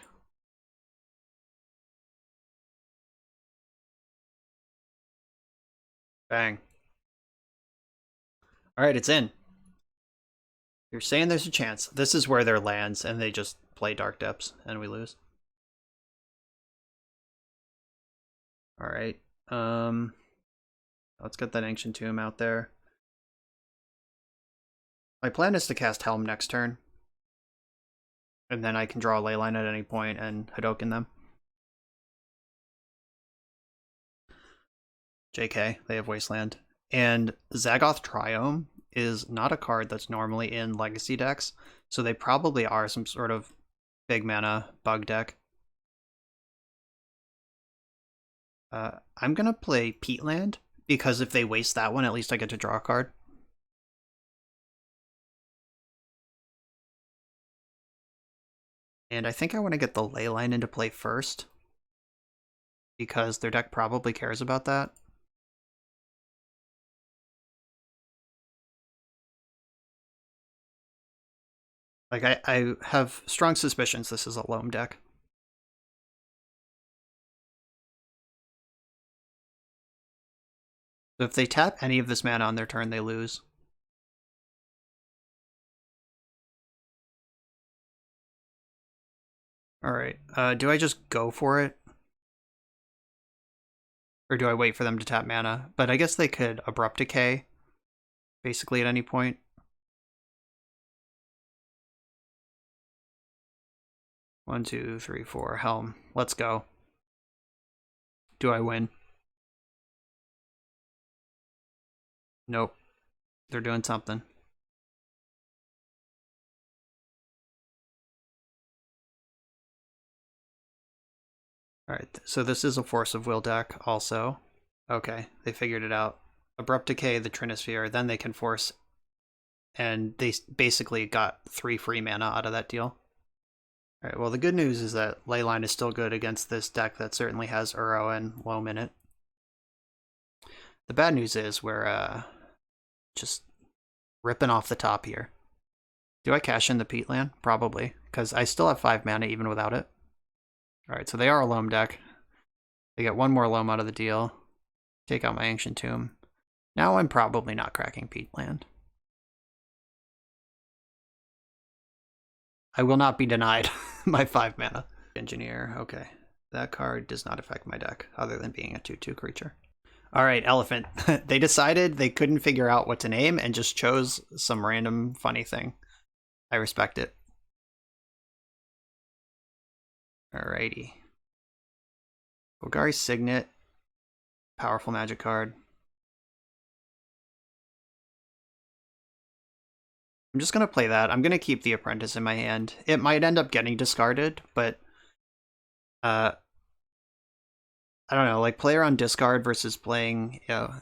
Bang. Alright, it's in. You're saying there's a chance. This is where there lands, and they just play Dark Depths, and we lose. Alright. Let's get that Ancient Tomb out there. My plan is to cast Helm next turn. And then I can draw a Leyline at any point and Hadoken them. JK, they have Wasteland. And Zagoth Triome is not a card that's normally in Legacy decks, so they probably are some sort of big mana bug deck. I'm gonna play Peatland, because if they waste that one, at least I get to draw a card. And I think I want to get the Leyline into play first, because their deck probably cares about that. Like, I have strong suspicions this is a Loam deck. So if they tap any of this mana on their turn, they lose. Alright, do I just go for it? Or do I wait for them to tap mana? But I guess they could Abrupt Decay, basically at any point. One, two, three, four. Helm. Let's go. Do I win? Nope. They're doing something. Alright, so this is a Force of Will deck also. Okay, they figured it out. Abrupt Decay, the Trinisphere, then they can force, and they basically got 3 free mana out of that deal. Alright, well the good news is that Leyline is still good against this deck that certainly has Uro and Loam in it. The bad news is we're just ripping off the top here. Do I cash in the Peatland? Probably, because I still have 5 mana even without it. Alright, so they are a Loam deck. They get 1 more Loam out of the deal. Take out my Ancient Tomb. Now I'm probably not cracking Peatland. I will not be denied my 5 mana. Engineer, okay. That card does not affect my deck, other than being a 2/2 creature. Alright, Elephant. They decided they couldn't figure out what to name and just chose some random funny thing. I respect it. Alrighty. Golgari Signet. Powerful magic card. I'm just going to play that. I'm going to keep the Apprentice in my hand. It might end up getting discarded, but I don't know, like player on discard versus playing,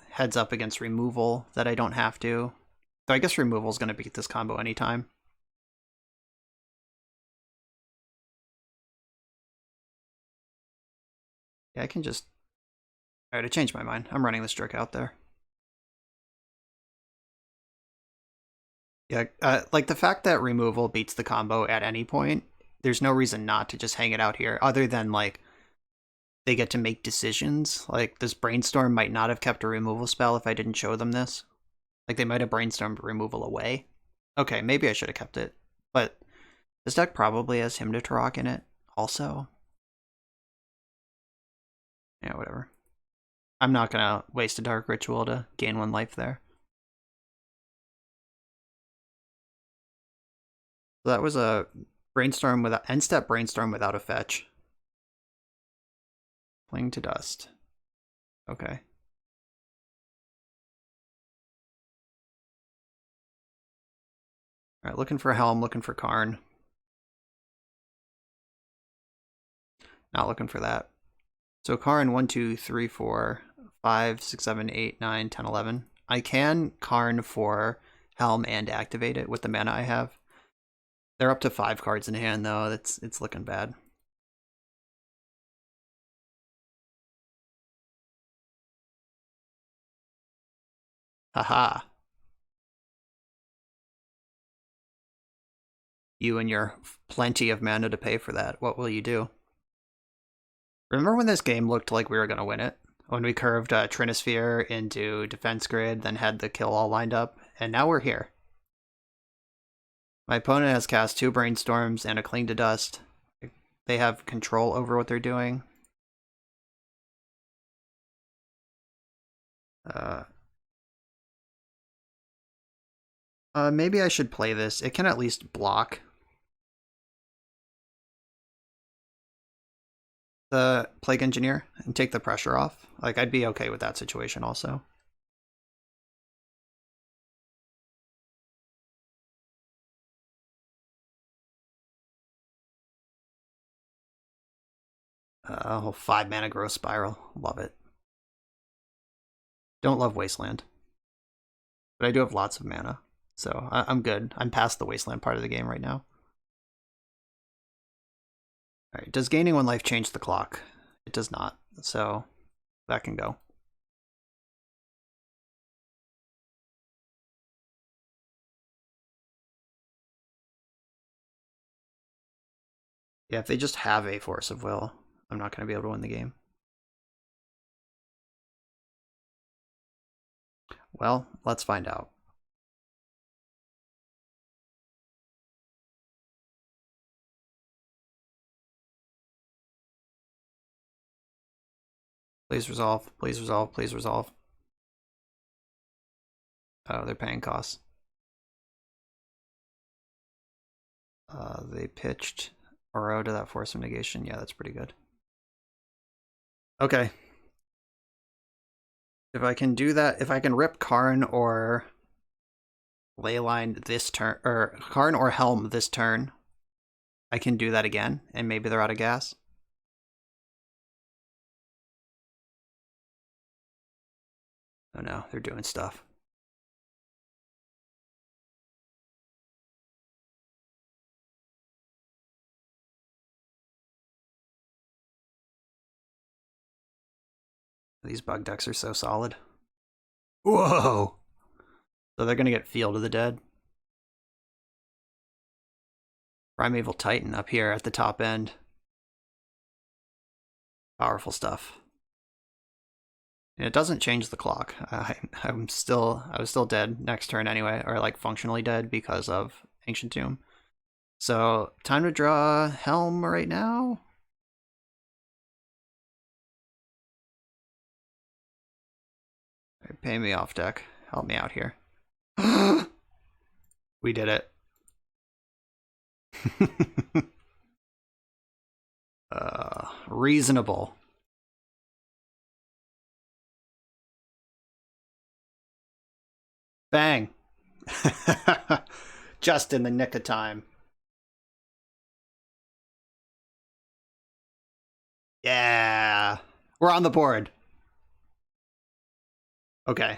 heads up against removal that I don't have to. So I guess removal is going to beat this combo anytime. Yeah, I can just... Alright, I changed my mind. I'm running this Drake out there. Yeah, like the fact that removal beats the combo at any point, there's no reason not to just hang it out here, other than like they get to make decisions. Like this Brainstorm might not have kept a removal spell if I didn't show them this. Like they might have brainstormed removal away. Okay, maybe I should have kept it, but this deck probably has Hymn to Tarok in it also. Yeah, whatever. I'm not gonna waste a Dark Ritual to gain 1 life there. So that was a Brainstorm without end-step Brainstorm without a fetch. Cling to Dust. Okay. Alright, looking for Helm, looking for Karn. Not looking for that. So Karn 1, 2, 3, 4, 5, 6, 7, 8, 9, 10, 11. I can Karn for Helm and activate it with the mana I have. They're up to 5 cards in hand though. It's looking bad. Haha. You and your plenty of mana to pay for that. What will you do? Remember when this game looked like we were going to win it? When we curved Trinisphere into Defense Grid, then had the kill all lined up? And now we're here. My opponent has cast 2 Brainstorms and a Cling to Dust. They have control over what they're doing. Maybe I should play this. It can at least block the Plague Engineer and take the pressure off. Like, I'd be okay with that situation also. Oh, 5 mana growth spiral. Love it. Don't love Wasteland. But I do have lots of mana. So I'm good. I'm past the Wasteland part of the game right now. Alright, does gaining 1 life change the clock? It does not. So that can go. Yeah, if they just have a Force of Will, I'm not going to be able to win the game. Well, let's find out. Please resolve, please resolve, please resolve. Oh, they're paying costs. They pitched Oro to that Force of Negation. Yeah, that's pretty good. Okay. If I can do that, if I can rip Karn or Leyline this turn, or Karn or Helm this turn, I can do that again, and maybe they're out of gas. Oh no, they're doing stuff. These bug decks are so solid. Whoa! So they're gonna get Field of the Dead. Primeval Titan up here at the top end. Powerful stuff. And it doesn't change the clock. I was still dead next turn anyway, or like functionally dead because of Ancient Tomb. So time to draw Helm right now. Right, pay me off, deck. Help me out here. We did it. Reasonable. Bang. Just in the nick of time. Yeah. We're on the board. Okay.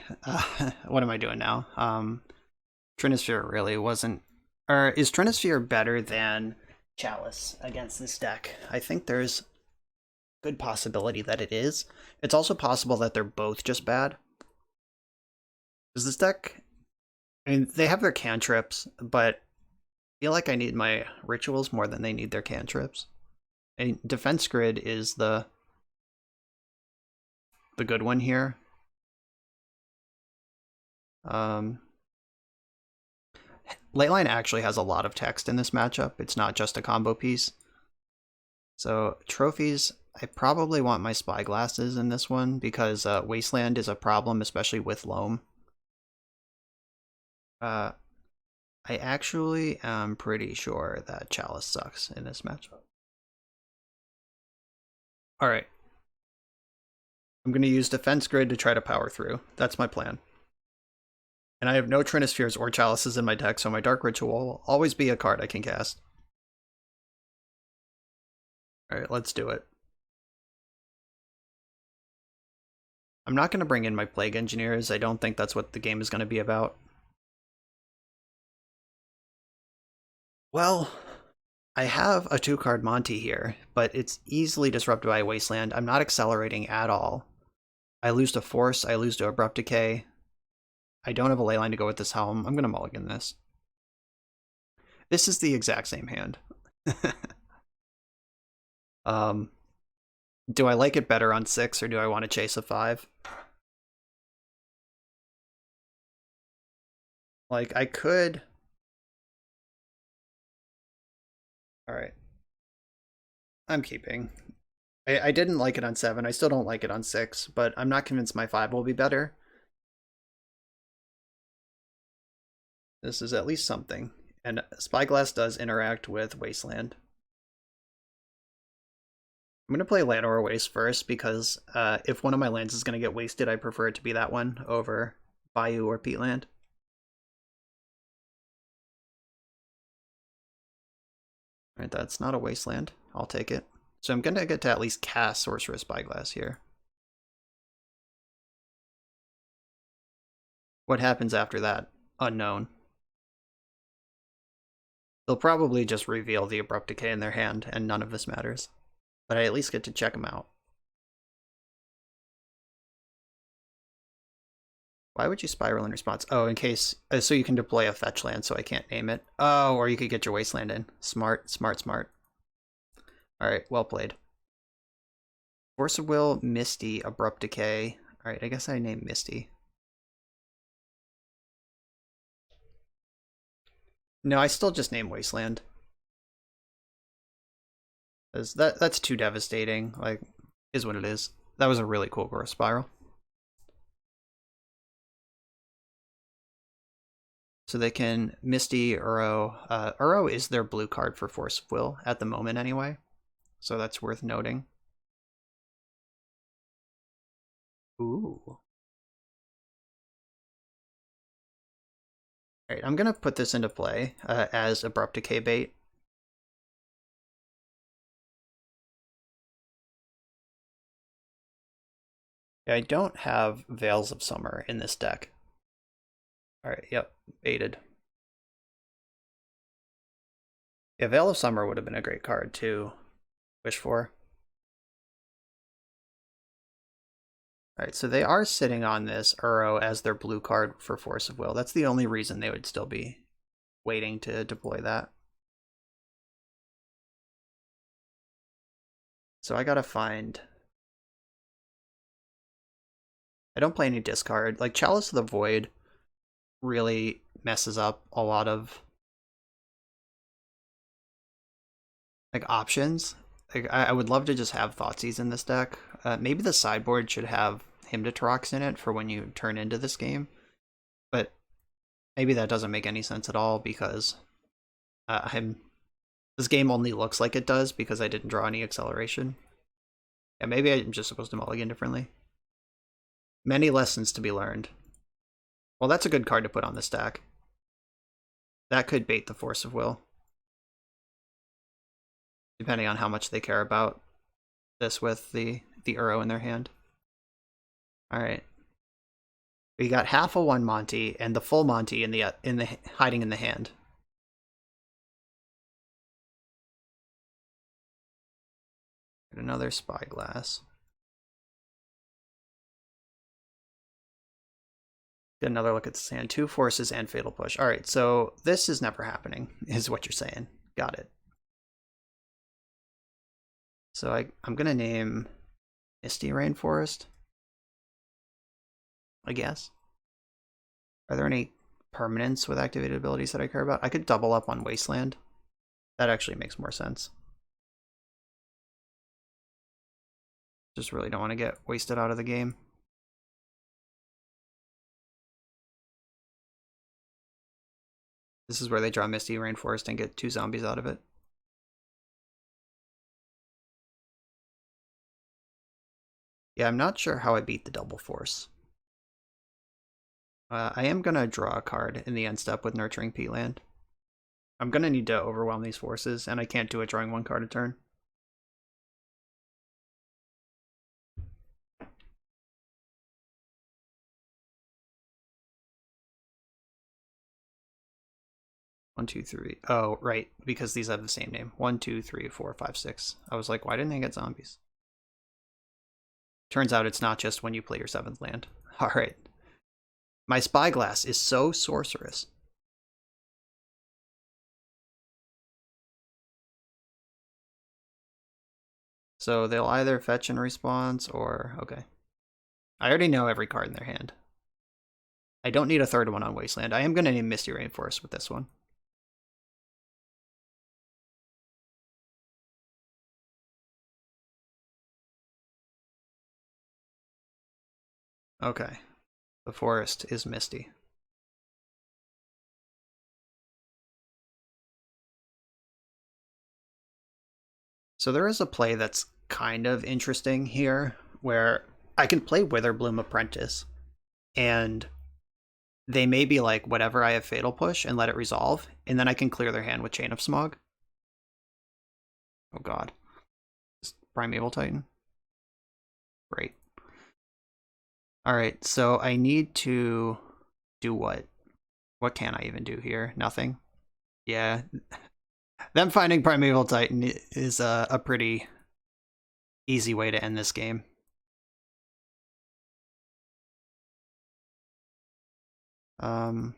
What am I doing now? Trinisphere really wasn't... Or is Trinisphere better than Chalice against this deck? I think there's good possibility that it is. It's also possible that they're both just bad. Is this deck... I mean, they have their cantrips, but I feel like I need my rituals more than they need their cantrips. And Defense Grid is the good one here. Leyline actually has a lot of text in this matchup. It's not just a combo piece. So trophies, I probably want my spyglasses in this one because Wasteland is a problem, especially with Loam. I actually am pretty sure that Chalice sucks in this matchup. Alright. I'm going to use Defense Grid to try to power through. That's my plan. And I have no Trinispheres or Chalices in my deck, so my Dark Ritual will always be a card I can cast. Alright, let's do it. I'm not going to bring in my Plague Engineers. I don't think that's what the game is going to be about. Well, I have a 2-card Monte here, but it's easily disrupted by a Wasteland. I'm not accelerating at all. I lose to Force, I lose to Abrupt Decay. I don't have a Leyline to go with this Helm. I'm going to mulligan this. This is the exact same hand. Do I like it better on 6 or do I want to chase a 5? Like, I could... Alright. I'm keeping. I didn't like it on 7. I still don't like it on 6, but I'm not convinced my 5 will be better. This is at least something. And Spyglass does interact with Wasteland. I'm going to play Llanowar Waste first because if one of my lands is going to get wasted, I prefer it to be that one over Bayou or Peatland. Alright, that's not a Wasteland. I'll take it. So I'm gonna get to at least cast Sorcerous Spyglass here. What happens after that? Unknown. They'll probably just reveal the Abrupt Decay in their hand, and none of this matters. But I at least get to check them out. Why would you Spiral in response? Oh, in case... so you can deploy a fetch land, so I can't name it. Oh, or you could get your Wasteland in. Smart, smart, smart. Alright, well played. Force of Will, Misty, Abrupt Decay. Alright, I guess I named Misty. No, I still just name Wasteland. That's too devastating. Like, is what it is. That was a really cool growth spiral. So they can Misty, Uro. Uro is their blue card for Force of Will at the moment anyway. So that's worth noting. Ooh. Alright, I'm gonna put this into play as Abrupt Decay bait. I don't have Veils of Summer in this deck. Alright, yep, baited. Yeah, Veil of Summer would have been a great card to wish for. Alright, so they are sitting on this Uro as their blue card for Force of Will. That's the only reason they would still be waiting to deploy that. So I gotta find... I don't play any discard. Like, Chalice of the Void really messes up a lot of like options. Like, I would love to just have Thoughtseize in this deck. Maybe the sideboard should have Hymn to Tarox in it for when you turn into this game. But maybe that doesn't make any sense at all because this game only looks like it does because I didn't draw any acceleration. Yeah, maybe I'm just supposed to mulligan differently. Many lessons to be learned. Well, that's a good card to put on the stack. That could bait the Force of Will. Depending on how much they care about this with the Uro in their hand. Alright. We got half a 1 Monte and the full Monte in the hiding in the hand. Another Spyglass. Get another look at the hand. 2 Forces and Fatal Push. Alright, so this is never happening, is what you're saying. Got it. So I'm gonna name Misty Rainforest, I guess. Are there any permanents with activated abilities that I care about? I could double up on Wasteland. That actually makes more sense. Just really don't want to get wasted out of the game. This is where they draw Misty Rainforest and get 2 zombies out of it. Yeah, I'm not sure how I beat the double force. I am going to draw a card in the end step with Nurturing Peatland. I'm going to need to overwhelm these forces, and I can't do it drawing 1 card a turn. One, two, three. Oh, right, because these have the same name. 1, 2, 3, 4, 5, 6. I was like, why didn't they get zombies? Turns out it's not just when you play your 7th land. Alright. My Spyglass is so sorcerous. So they'll either fetch in response or... okay. I already know every card in their hand. I don't need a 3rd one on Wasteland. I am going to name Misty Rainforest with this one. Okay. The forest is Misty. So there is a play that's kind of interesting here, where I can play Witherbloom Apprentice, and they may be like, whatever, I have Fatal Push, and let it resolve, and then I can clear their hand with Chain of Smog. Oh god. Primeval Titan. Great. Alright, so I need to do what? What can I even do here? Nothing? Yeah. Them finding Primeval Titan is a pretty easy way to end this game. Do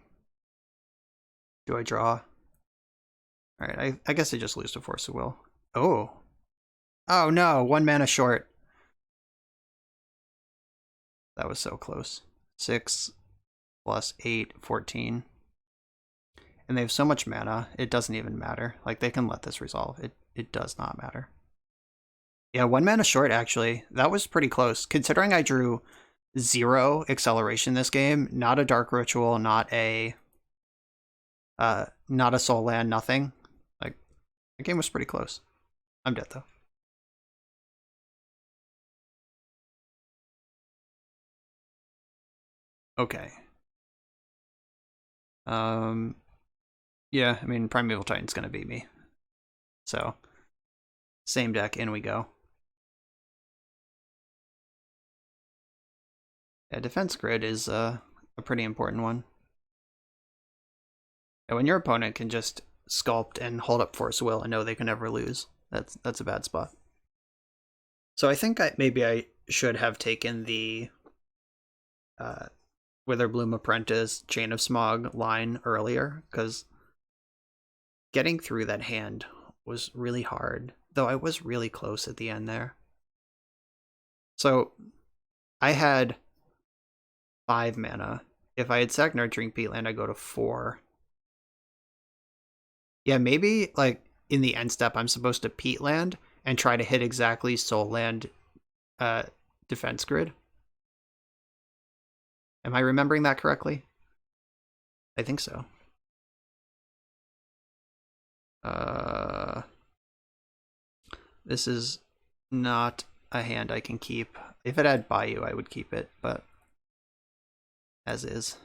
I draw? Alright, I guess I just lose to Force of Will. Oh. Oh no, 1 mana short. That was so close. 6 plus 8, 14. And they have so much mana, it doesn't even matter. Like, they can let this resolve. It does not matter. Yeah, 1 mana short, actually. That was pretty close. Considering I drew 0 acceleration this game, not a Dark Ritual, not a Soul Land, nothing. Like, the game was pretty close. I'm dead, though. Okay. Yeah, I mean, Primeval Titan's gonna beat me. So, same deck, in we go. Yeah, Defense Grid is a pretty important one. And when your opponent can just sculpt and hold up Force Will and know they can never lose, that's a bad spot. So I think maybe I should have taken the Witherbloom Apprentice Chain of Smog line earlier, because getting through that hand was really hard, though I was really close at the end there. So I had 5 mana. If I had sacked Nurturing Peatland, I go to 4. Yeah, maybe like in the end step, I'm supposed to Peatland and try to hit exactly Soul Land Defense Grid. Am I remembering that correctly? I think so. This is not a hand I can keep. If it had Bayou, I would keep it, but as is,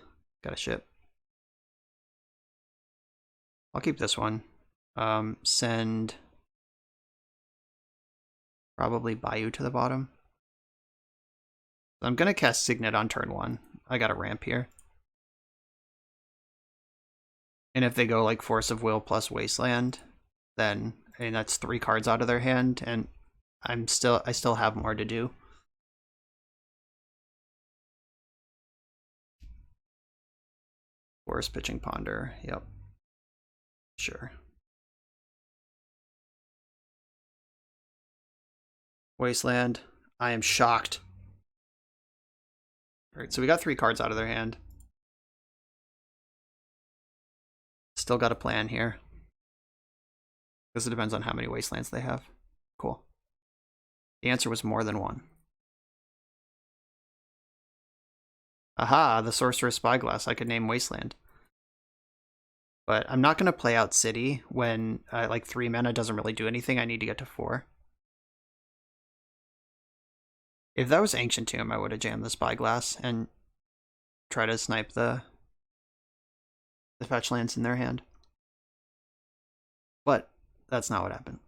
gotta ship. I'll keep this one. Send probably Bayou to the bottom. I'm gonna cast Signet on turn 1. I got a ramp here. And if they go like Force of Will plus Wasteland, then I mean that's 3 cards out of their hand, and I still have more to do. Force Pitching Ponder, yep. Sure. Wasteland, I am shocked. Alright, so we got 3 cards out of their hand. Still got a plan here. Because it depends on how many Wastelands they have. Cool. The answer was more than 1. Aha, the Sorcerer's Spyglass. I could name Wasteland. But I'm not going to play out City when like 3 mana doesn't really do anything. I need to get to 4. If that was Ancient Tomb, I would have jammed the Spyglass and try to snipe the fetch lands in their hand. But that's not what happened.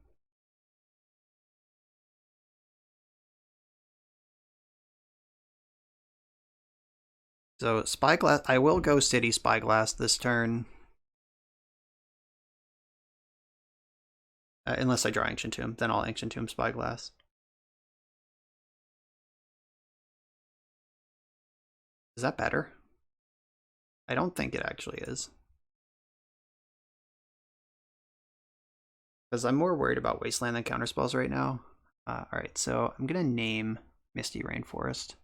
So Spyglass, I will go City Spyglass this turn. Unless I draw Ancient Tomb, then I'll Ancient Tomb Spyglass. Is that better? I don't think it actually is. Because I'm more worried about Wasteland than counterspells right now. Alright, so I'm going to name Misty Rainforest.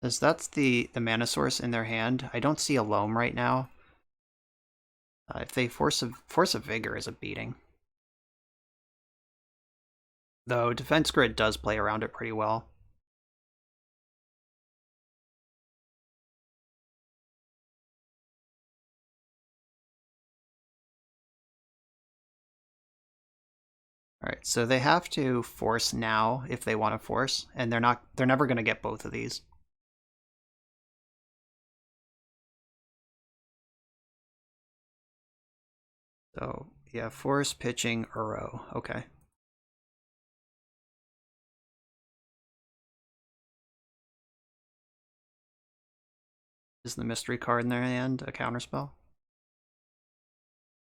Because that's the mana source in their hand. I don't see a Loam right now. If they Force of Vigor is a beating. Though Defense Grid does play around it pretty well. Alright, so they have to force now if they want to force, and they're never gonna get both of these. So, yeah, force, pitching, Uro. Okay. Is the mystery card in their hand a counterspell?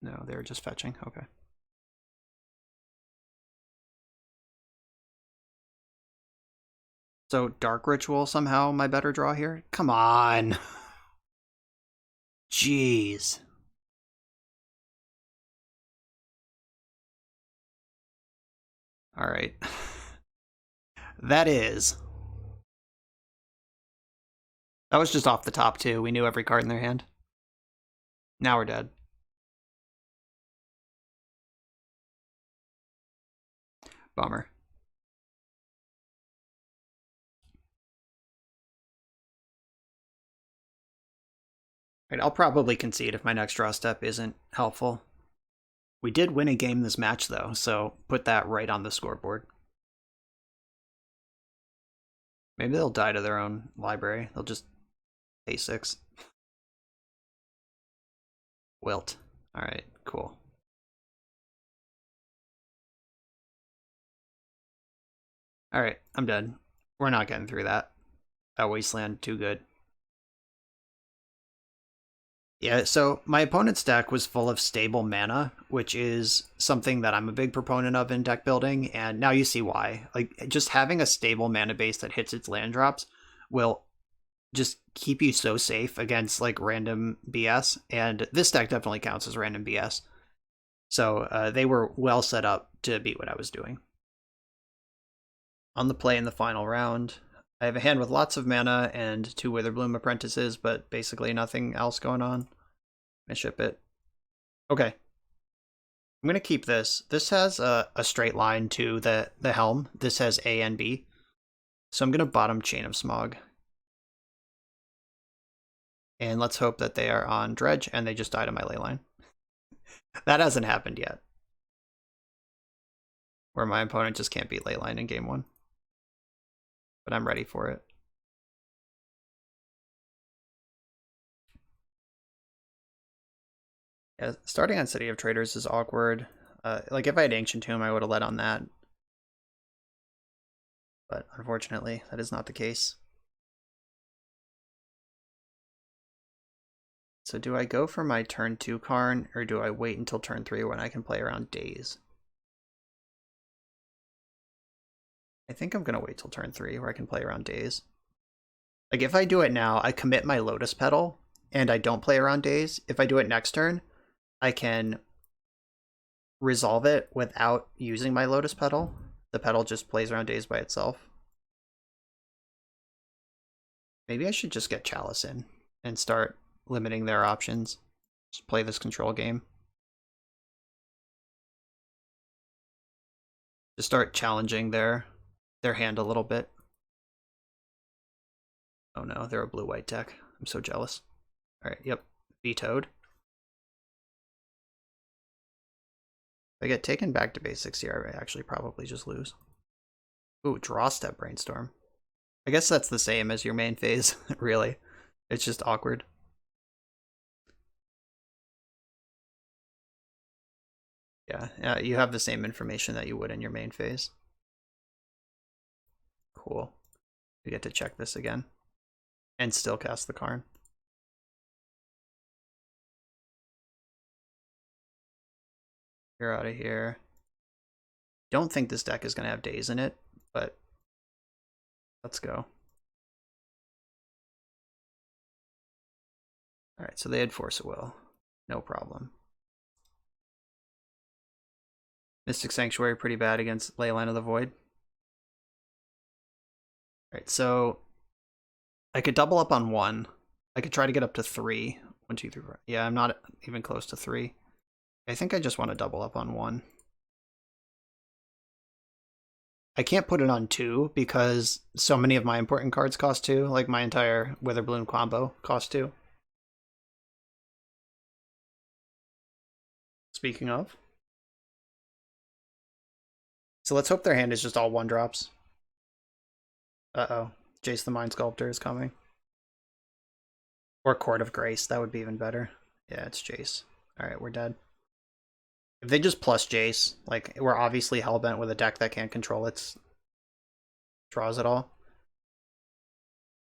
No, they're just fetching. Okay. So, Dark Ritual somehow my better draw here? Come on! Jeez. Alright. That is. That was just off the top, too. We knew every card in their hand. Now we're dead. Bummer. Right, I'll probably concede if my next draw step isn't helpful. We did win a game this match, though, so put that right on the scoreboard. Maybe they'll die to their own library. They'll just pay 6. Wilt. Alright, cool. Alright, I'm dead. We're not getting through that. That wasteland, too good. Yeah, so my opponent's deck was full of stable mana, which is something that I'm a big proponent of in deck building, and now you see why. Like, just having a stable mana base that hits its land drops will just keep you so safe against, like, random BS, and this deck definitely counts as random BS. So they were well set up to beat what I was doing. On the play in the final round, I have a hand with lots of mana and 2 Witherbloom apprentices, but basically nothing else going on. I ship it. Okay. I'm going to keep this. This has a straight line to the helm. This has A and B. So I'm going to bottom Chain of Smog. And let's hope that they are on Dredge and they just die to my leyline. That hasn't happened yet. Where my opponent just can't beat leyline in game 1. But I'm ready for it. Yeah, starting on City of Traders is awkward. Like, if I had Ancient Tomb, I would have led on that. But unfortunately, that is not the case. So do I go for my turn 2 Karn, or do I wait until turn 3 when I can play around Daze? I think I'm going to wait till turn 3 where I can play around Daze. Like, if I do it now, I commit my Lotus Petal, and I don't play around Daze. If I do it next turn, I can resolve it without using my Lotus Petal. The petal just plays around Daze by itself. Maybe I should just get Chalice in and start limiting their options. Just play this control game. Just start challenging their hand a little bit. Oh no, they're a blue-white deck. I'm so jealous. Alright, yep. Vetoed. If I get taken back to basics here, I actually probably just lose. Ooh, draw step Brainstorm. I guess that's the same as your main phase, really. It's just awkward. Yeah, you have the same information that you would in your main phase. Cool. We get to check this again. And still cast the Karn. You're out of here. Don't think this deck is going to have Daze in it, but let's go. Alright, so they had Force of Will. No problem. Mystic Sanctuary pretty bad against Leyline of the Void. Alright, so I could double up on 1. I could try to get up to 3. 1, 2, 3, 4. Yeah, I'm not even close to 3. I think I just want to double up on 1. I can't put it on 2 because so many of my important cards cost 2. Like my entire Witherbloom combo cost 2. Speaking of. So let's hope their hand is just all 1-drops. Uh-oh. Jace the Mind Sculptor is coming. Or Court of Grace, that would be even better. Yeah, it's Jace. Alright, we're dead. If they just plus Jace, like, we're obviously hellbent with a deck that can't control its draws at all.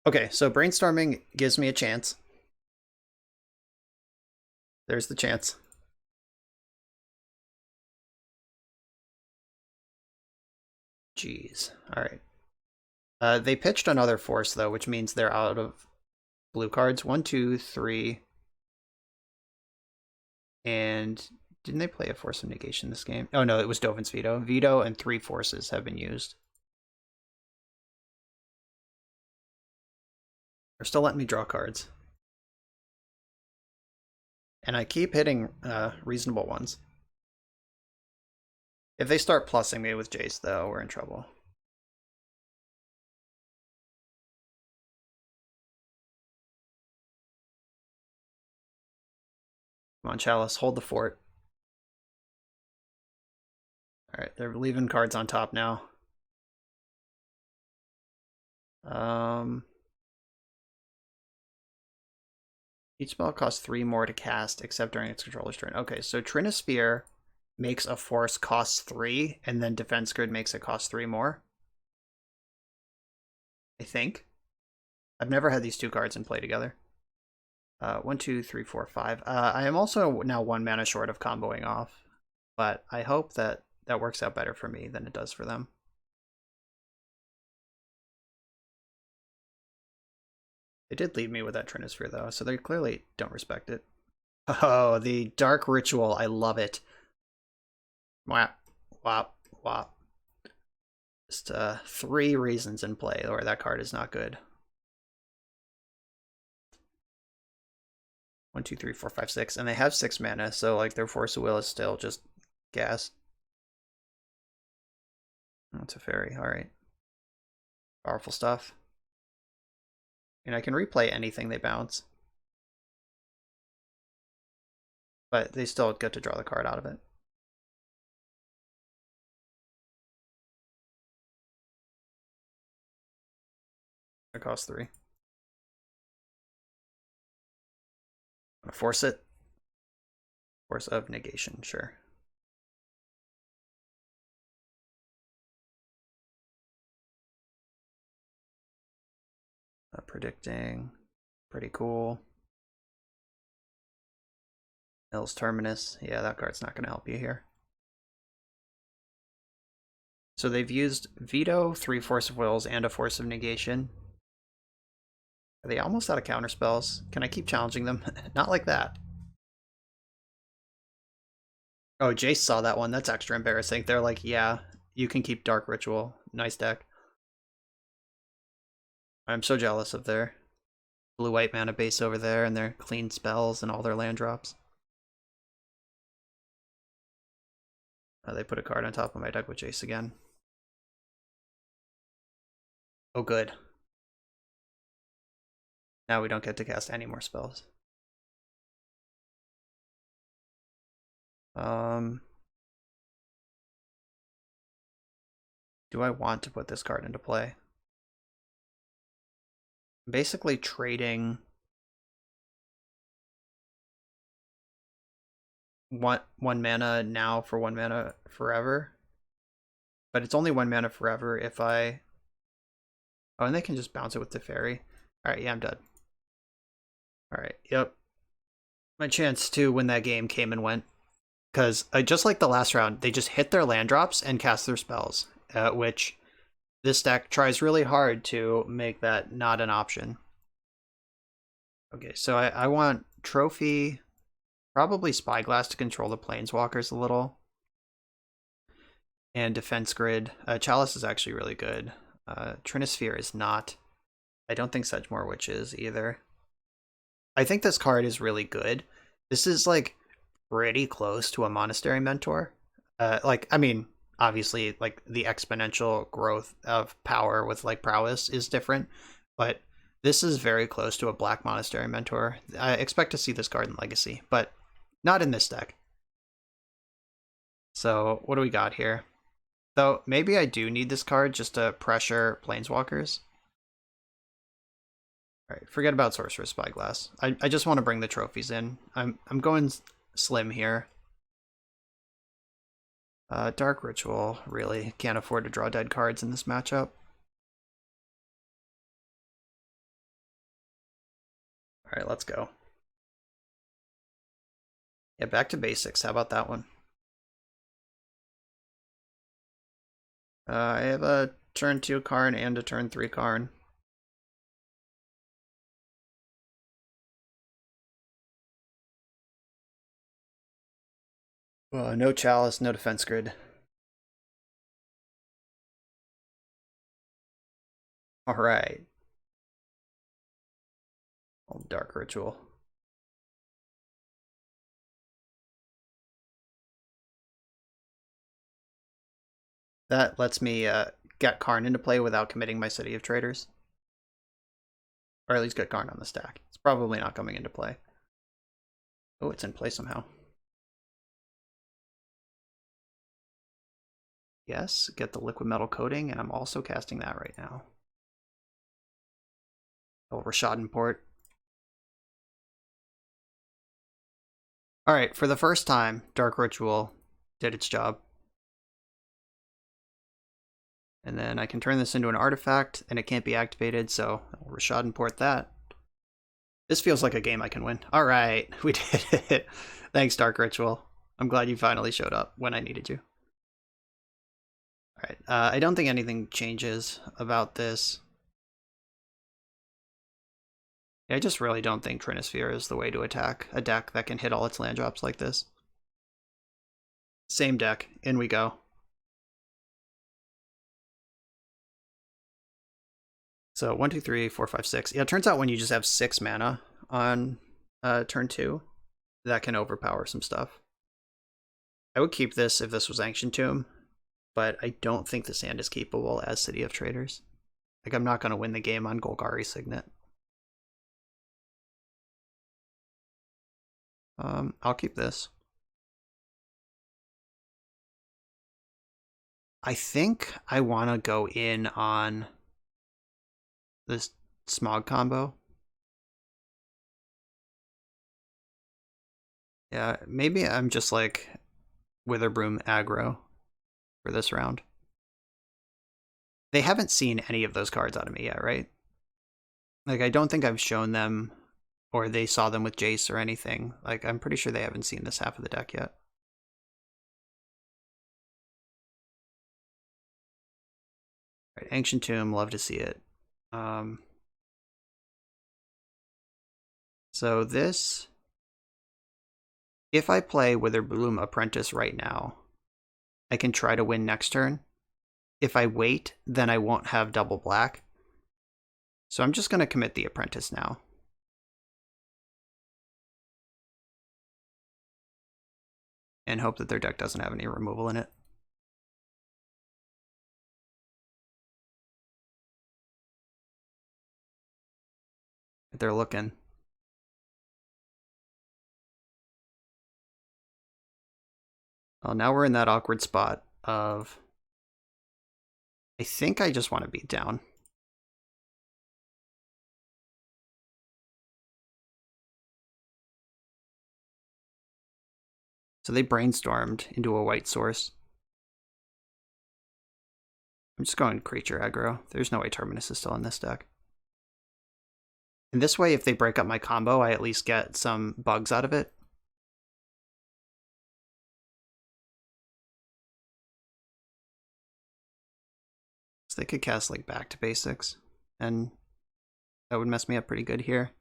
Okay, so brainstorming gives me a chance. There's the chance. Jeez. Alright. They pitched another force, though, which means they're out of blue cards. 1, 2, 3. And didn't they play a force of negation this game? Oh, no, it was Dovin's veto. Veto and 3 forces have been used. They're still letting me draw cards. And I keep hitting reasonable ones. If they start plussing me with Jace, though, we're in trouble. Come on, Chalice, hold the fort. Alright, they're leaving cards on top now. Each spell costs 3 more to cast, except during its controller's turn. Okay, so Trinisphere makes a force cost 3, and then Defense Grid makes it cost 3 more. I think. I've never had these two cards in play together. 1, 2, 3, 4, 5. I am also now 1 mana short of comboing off, but I hope that that works out better for me than it does for them. They did leave me with that Trinisphere, though, so they clearly don't respect it. Oh, the Dark Ritual. I love it. Wap, wap, wap. Just 3 reasons in play where that card is not good. 1, 2, 3, 4, 5, 6. And they have 6 mana, so like their Force of Will is still just gas. Oh, it's a fairy. Alright. Powerful stuff. And I can replay anything they bounce. But they still get to draw the card out of it. It costs 3. I'm gonna force it. Force of negation, sure. Predicting. Pretty cool. Mills Terminus. Yeah, that card's not going to help you here. So they've used Veto, 3 Force of Wills, and a Force of Negation. Are they almost out of counter spells? Can I keep challenging them? Not like that. Oh, Jace saw that one. That's extra embarrassing. They're like, yeah, you can keep Dark Ritual. Nice deck. I'm so jealous of their blue-white mana base over there and their clean spells and all their land drops. They put a card on top of my deck with Jace again. Oh, good. Now we don't get to cast any more spells. Do I want to put this card into play? I'm basically trading one mana now for 1 mana forever. But it's only 1 mana forever if I... Oh, and they can just bounce it with the fairy. Alright, yeah, I'm dead. Alright, yep. My chance to win that game came and went. Because just like the last round, they just hit their land drops and cast their spells. Which this deck tries really hard to make that not an option. Okay, so I want Trophy, probably Spyglass to control the Planeswalkers a little. And Defense Grid. Chalice is actually really good. Trinisphere is not. I don't think Sedgemoor Witch is either. I think this card is really good. This is like pretty close to a Monastery Mentor. I mean, obviously, like the exponential growth of power with like prowess is different, but this is very close to a Black Monastery Mentor. I expect to see this card in Legacy, but not in this deck. So what do we got here? Though maybe I do need this card just to pressure Planeswalkers. Alright, forget about Sorcerer's Spyglass. I just want to bring the trophies in. I'm going slim here. Dark Ritual, really. Can't afford to draw dead cards in this matchup. Alright, let's go. Yeah, back to basics. How about that one? I have a turn 2 Karn and a turn 3 Karn. No Chalice, no Defense Grid. Alright. Dark Ritual. That lets me get Karn into play without committing my City of Traders. Or at least get Karn on the stack. It's probably not coming into play. Oh, it's in play somehow. Yes, get the liquid metal coating, and I'm also casting that right now. Oh, Rashad Port. Alright, for the first time, Dark Ritual did its job. And then I can turn this into an artifact, and it can't be activated, so I'll Rashad Port that. This feels like a game I can win. Alright, we did it. Thanks, Dark Ritual. I'm glad you finally showed up when I needed you. Alright, I don't think anything changes about this. I just really don't think Trinisphere is the way to attack a deck that can hit all its land drops like this. Same deck, in we go. So 1, 2, 3, 4, 5, 6. Yeah, it turns out when you just have 6 mana on turn 2, that can overpower some stuff. I would keep this if this was Ancient Tomb, but I don't think this hand is capable as City of Traders. Like, I'm not going to win the game on Golgari Signet. I'll keep this. I think I want to go in on this Smog combo. Yeah, maybe I'm just like Witherbloom aggro for this round. They haven't seen any of those cards out of me yet, right? Like, I don't think I've shown them, or they saw them with Jace or anything. Like, I'm pretty sure they haven't seen this half of the deck yet. Right, Ancient Tomb, love to see it. So this, if I play Witherbloom Apprentice right now, I can try to win next turn. If I wait, then I won't have double black. So I'm just going to commit the Apprentice now. And hope that their deck doesn't have any removal in it. They're looking. Well, now we're in that awkward spot of, I think I just want to beat down. So they brainstormed into a white source. I'm just going creature aggro. There's no way Terminus is still in this deck. And this way, if they break up my combo, I at least get some bugs out of it. So they could cast like Back to Basics, and that would mess me up pretty good here.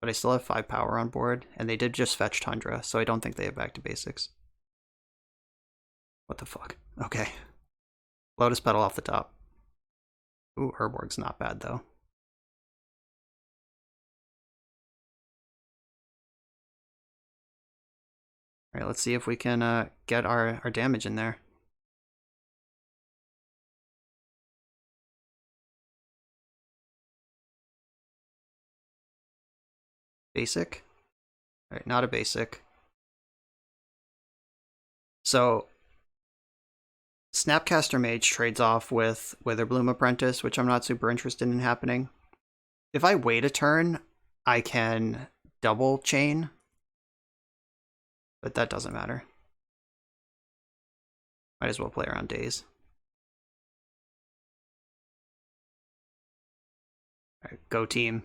But I still have 5 power on board, and they did just fetch Tundra, so I don't think they have Back to Basics. What the fuck? Okay. Lotus Petal off the top. Ooh, Herborg's not bad, though. Alright, let's see if we can get our damage in there. Basic? Alright, not a basic. So, Snapcaster Mage trades off with Witherbloom Apprentice, which I'm not super interested in happening. If I wait a turn, I can double chain, but that doesn't matter. Might as well play around days. All right, go team.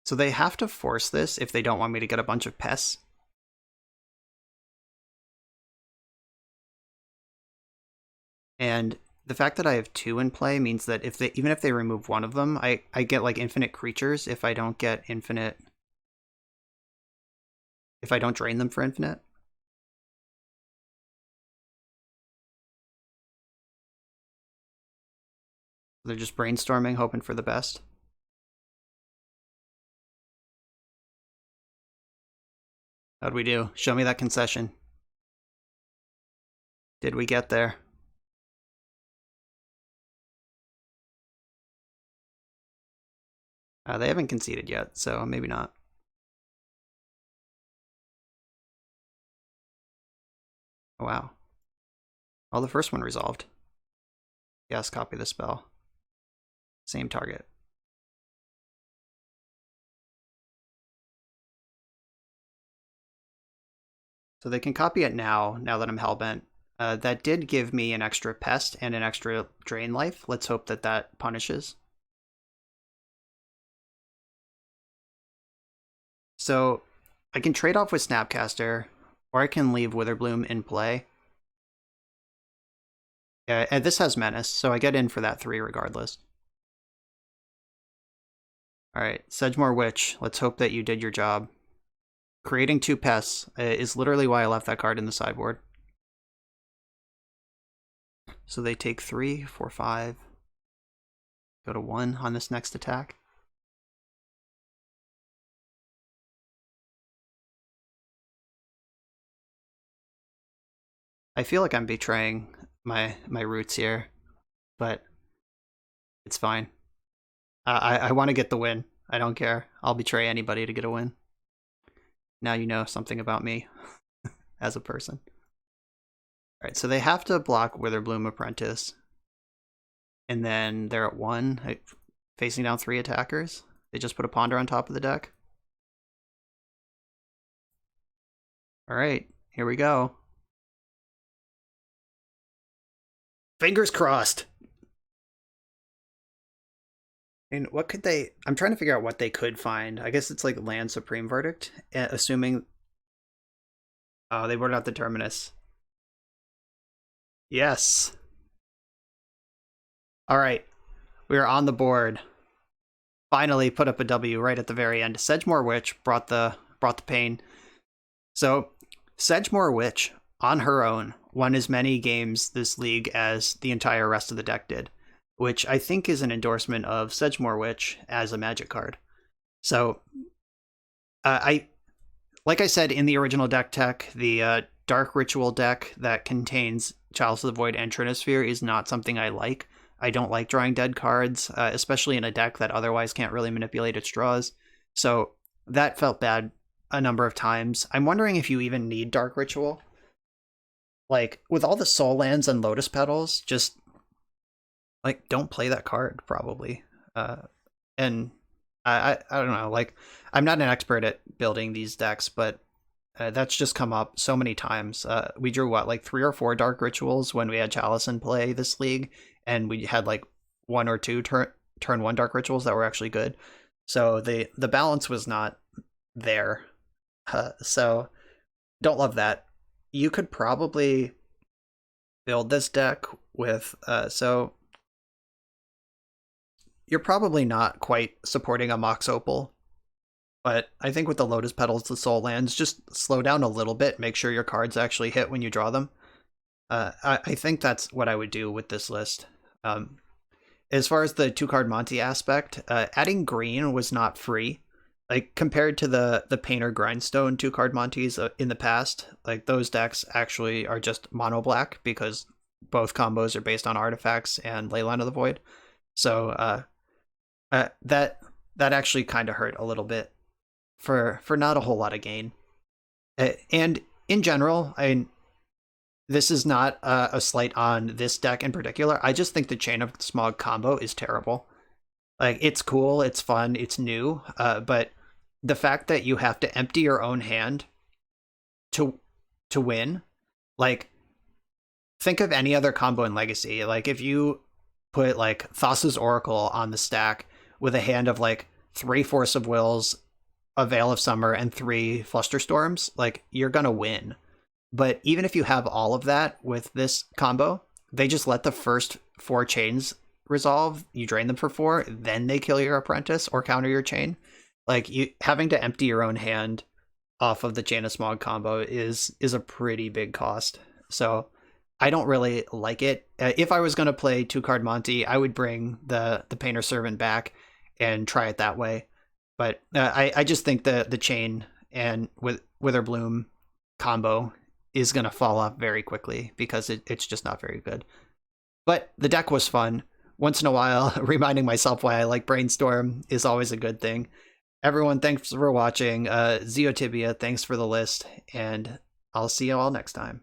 So they have to force this if they don't want me to get a bunch of pests. And the fact that I have 2 in play means that even if they remove one of them, I get like infinite creatures if I don't get infinite. If I don't drain them for infinite. They're just brainstorming, hoping for the best. How'd we do? Show me that concession. Did we get there? They haven't conceded yet, so maybe not. Oh, wow. Oh, the first one resolved. Yes, copy the spell. Same target. So they can copy it now that I'm hellbent. That did give me an extra pest and an extra drain life. Let's hope that that punishes. So I can trade off with Snapcaster, or I can leave Witherbloom in play. Yeah, and this has Menace, so I get in for that 3 regardless. Alright, Sedgemoor Witch, let's hope that you did your job. Creating 2 pests is literally why I left that card in the sideboard. So they take 3, 4, 5. Go to 1 on this next attack. I feel like I'm betraying my roots here, but it's fine. I want to get the win. I don't care. I'll betray anybody to get a win. Now you know something about me as a person. All right, so they have to block Witherbloom Apprentice. And then they're at 1, facing down 3 attackers. They just put a Ponder on top of the deck. All right, here we go. Fingers crossed. And what could they... I'm trying to figure out what they could find. I guess it's like Land Supreme Verdict, assuming... Oh, they wrote out the Terminus. Yes. All right. We are on the board. Finally put up a W right at the very end. Sedgemoor Witch brought the pain. So, Sedgemoor Witch, on her own, won as many games this league as the entire rest of the deck did, which I think is an endorsement of Sedgemoor Witch as a Magic card. So, like I said in the original deck tech, the Dark Ritual deck that contains Chalice of the Void and Trinisphere is not something I like. I don't like drawing dead cards, especially in a deck that otherwise can't really manipulate its draws. So that felt bad a number of times. I'm wondering if you even need Dark Ritual. Like, with all the Soul Lands and Lotus Petals, just, like, don't play that card, probably. And I don't know, like, I'm not an expert at building these decks, but that's just come up so many times. We drew, what, like 3 or 4 Dark Rituals when we had Chalice in play this league, and we had, like, 1 or 2 turn 1 Dark Rituals that were actually good. So the balance was not there. So don't love that. You could probably build this deck with, so you're probably not quite supporting a Mox Opal, but I think with the Lotus Petals, the Soul Lands, just slow down a little bit, make sure your cards actually hit when you draw them. I think that's what I would do with this list. As far as the 2-card Monte aspect, adding green was not free. Like, compared to the Painter Grindstone 2-card Montes in the past, like, those decks actually are just mono black because both combos are based on artifacts and Leyline of the Void. So that actually kind of hurt a little bit for not a whole lot of gain. And in general, this is not a slight on this deck in particular. I just think the Chain of Smog combo is terrible. Like, it's cool, it's fun, it's new, but the fact that you have to empty your own hand to win, Like, think of any other combo in Legacy. Like, if you put like Thassa's Oracle on the stack with a hand of like 3 Force of Wills, a Veil of Summer, and 3 Flusterstorms, like, you're gonna win. But even if you have all of that with this combo, they just let the first 4 chains resolve, you drain them for 4, then they kill your apprentice or counter your chain. Like, you having to empty your own hand off of the Chain of Smog combo is a pretty big cost. So I don't really like it. If I was going to play 2-card Monte, I would bring the Painter Servant back and try it that way. But I just think the chain and with Witherbloom combo is going to fall off very quickly because it's just not very good. But the deck was fun. Once in a while, reminding myself why I like Brainstorm is always a good thing. Everyone, thanks for watching. ZioTibbia, thanks for the list, and I'll see you all next time.